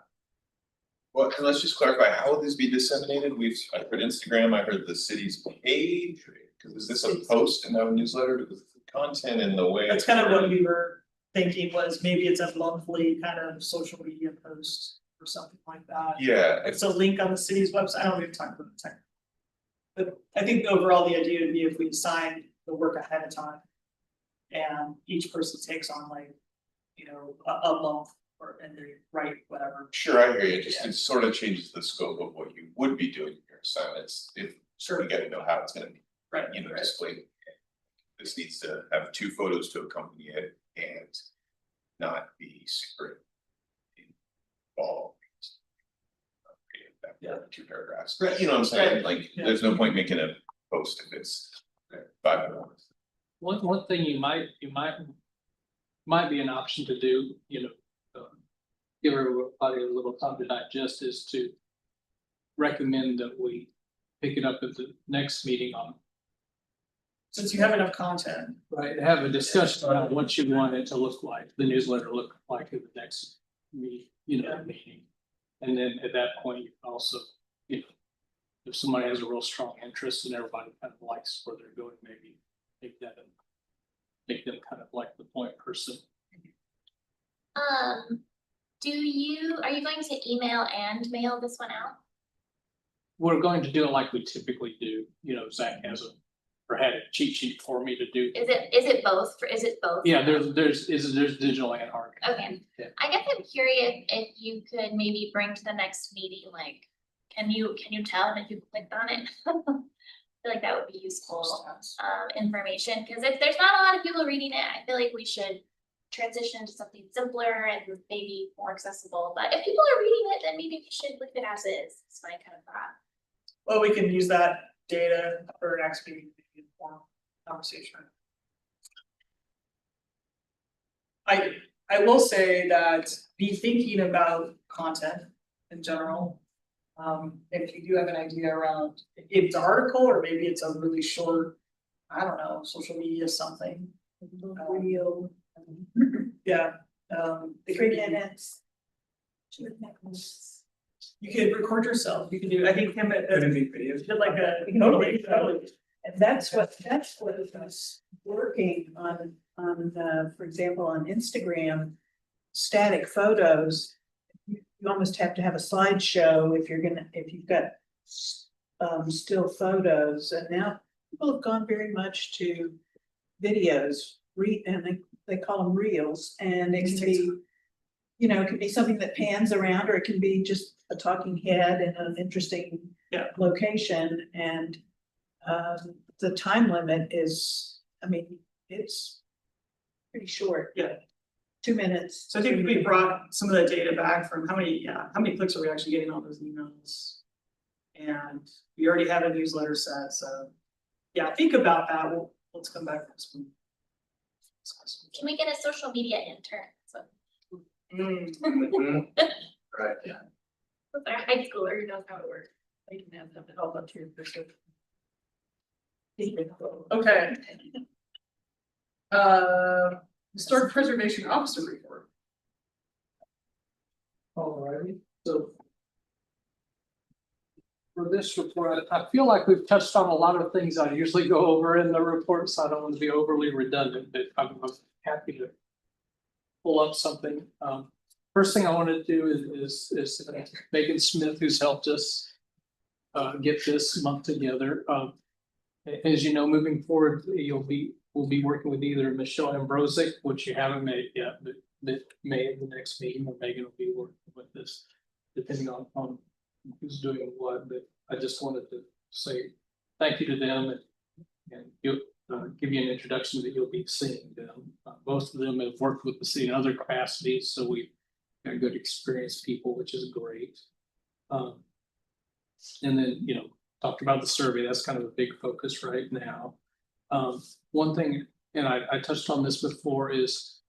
C: Well, and let's just clarify, how will this be disseminated? I heard Instagram, I heard the city's page, because is this a post and not a newsletter, because the content and the way.
E: That's kind of what we were thinking was maybe it's a monthly kind of social media post or something like that.
C: Yeah,
E: It's a link on the city's website, I don't have time for the tech. But I think overall the idea would be if we assign the work ahead of time. And each person takes on like, a month and they write whatever.
C: sure, I hear you, it sort of changes the scope of what you would be doing in your assignments, if
E: Sure.
C: we gotta know how it's gonna be,
E: Right, right.
C: displayed. This needs to have 2 photos to accompany it and not be super involved.
E: Yeah.
C: 2 paragraphs, right, you know what I'm saying,
E: Right,
C: like,
E: yeah.
C: there's no point making a post if it's 5 minutes.
G: One thing you might be an option to do, give everybody a little time to digest, is to recommend that we pick it up at the next meeting on,
E: Since you have enough content,
G: right, have a discussion about what you want it to look like, the newsletter look like at the next meeting. And then at that point, you can also, if somebody has a real strong interest and everybody kind of likes where they're going, maybe make them kind of like the point person.
D: Are you going to email and mail this one out?
G: We're going to do it like we typically do, Zach had a cheat sheet for me to do.
D: Is it both,
G: Yeah, there's digital and hard.
D: Okay,
G: Yeah.
D: I guess I'm curious if you could maybe bring to the next meeting, like, can you tell them if you clicked on it? I feel like that would be useful, information, cause if there's not a lot of people reading it, I feel like we should transition to something simpler and maybe more accessible, but if people are reading it, then maybe we should leave it as is, that's my kind of thought.
E: well, we can use that data for next meeting, maybe inform conversation. I will say that be thinking about content in general. If you do have an idea around, if it's an article or maybe it's a really short, I don't know, social media something.
A: Real.
E: Yeah, it could
A: 3
E: be,
A: minutes.
E: you could record yourself, you can do, I think him at.
J: videos.
E: Did like a, totally.
A: And that's what was working on, for example, on Instagram, static photos. You almost have to have a slideshow if you've got still photos, and now people have gone very much to videos, and they call them reels, and it can be, it can be something that pans around, or it can be just a talking head in an interesting location, and the time limit is, it's pretty short.
E: Yeah.
A: 2 minutes.
E: So I think we brought some of that data back from how many clicks are we actually getting on those emails? And we already have a newsletter set, so yeah, think about that, let's come back to this one.
D: Can we get a social media intern? So,
J: Right.
D: with our high schooler who knows how it works.
A: They can have them at all volunteer position.
E: Okay. Historic Preservation Officer report.
G: Alrighty, so. For this report, I feel like we've touched on a lot of things I usually go over in the report, so I don't want to be overly redundant, but I'm happy to. Pull up something. First thing I want to do is Megan Smith, who's helped us. Get this month together. As you know, moving forward, we'll be working with either Michelle Ambrosic, which you haven't made yet, but that may at the next meeting, or Megan will be working with this, depending on who's doing what, but I just wanted to say thank you to them and give you an introduction that you'll be seeing them. Most of them have worked with the city in other capacities, so we've got good experienced people, which is great. And then, talked about the survey, that's kind of a big focus right now. One thing, and I touched on this before, is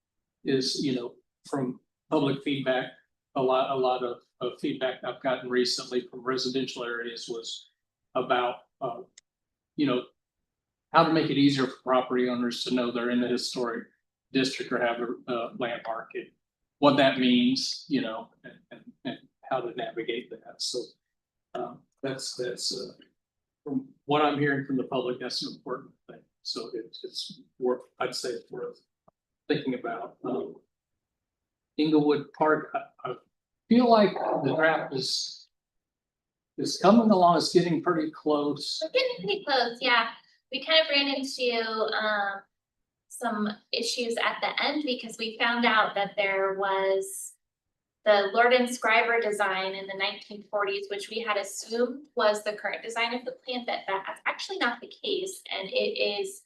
G: from public feedback, a lot of feedback I've gotten recently from residential areas was about how to make it easier for property owners to know they're in the historic district or have a landmark, and what that means, and how to navigate that. So that's from what I'm hearing from the public, that's an important thing. So it's worth, I'd say it's worth thinking about. Inglewood Park, I feel like the draft is coming along, it's getting pretty close.
D: We're getting pretty close, yeah. We kind of ran into some issues at the end because we found out that there was the Lord and Scriber design in the 1940s, which we had assumed was the current design of the plant, that's actually not the case. And it is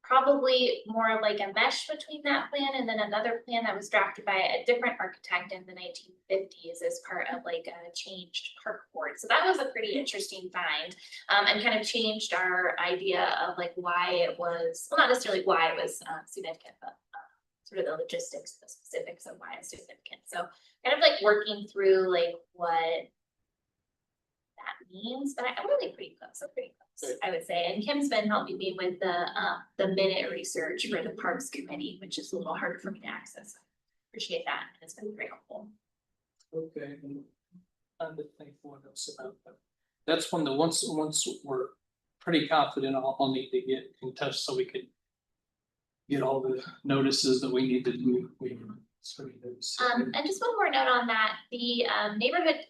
D: probably more like a mesh between that plan and then another plan that was drafted by a different architect in the 1950s as part of like a changed park board. So that was a pretty interesting find, and kind of changed our idea of like why it was, well, not necessarily why it was significant, but sort of the logistics, the specifics of why it's significant. So kind of like working through like what that means, but I'm really pretty close. I'm pretty close, I would say. And Kim's been helping me with the minute research for the Parks Committee, which is a little harder for me to access. Appreciate that. It's been very helpful.
G: Okay, and I'm to think what else about that. That's when once we're pretty confident, I'll need to get in touch so we could get all the notices that we need to do.
D: And just one more note on that, the neighborhood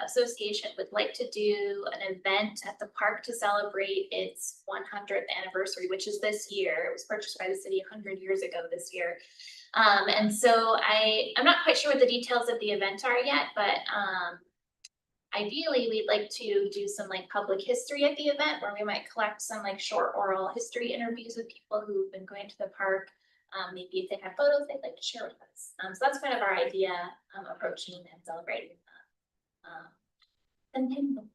D: association would like to do an event at the park to celebrate its 100th anniversary, which is this year. It was purchased by the city 100 years ago this year. And so I'm not quite sure what the details of the event are yet, but ideally we'd like to do some like public history at the event where we might collect some like short oral history interviews with people who've been going to the park. Maybe if they have photos they'd like to share with us. So that's kind of our idea, approaching and celebrating centennial.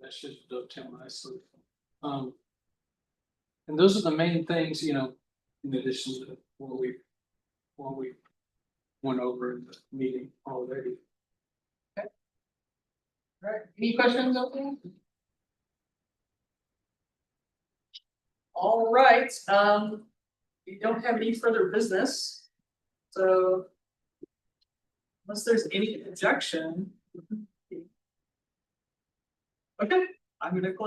G: That should dovetail nicely. And those are the main things, in addition to what we went over in the meeting already.
E: All right, any questions, okay? All right, we don't have any further business. So unless there's any objection. Okay, I'm gonna close.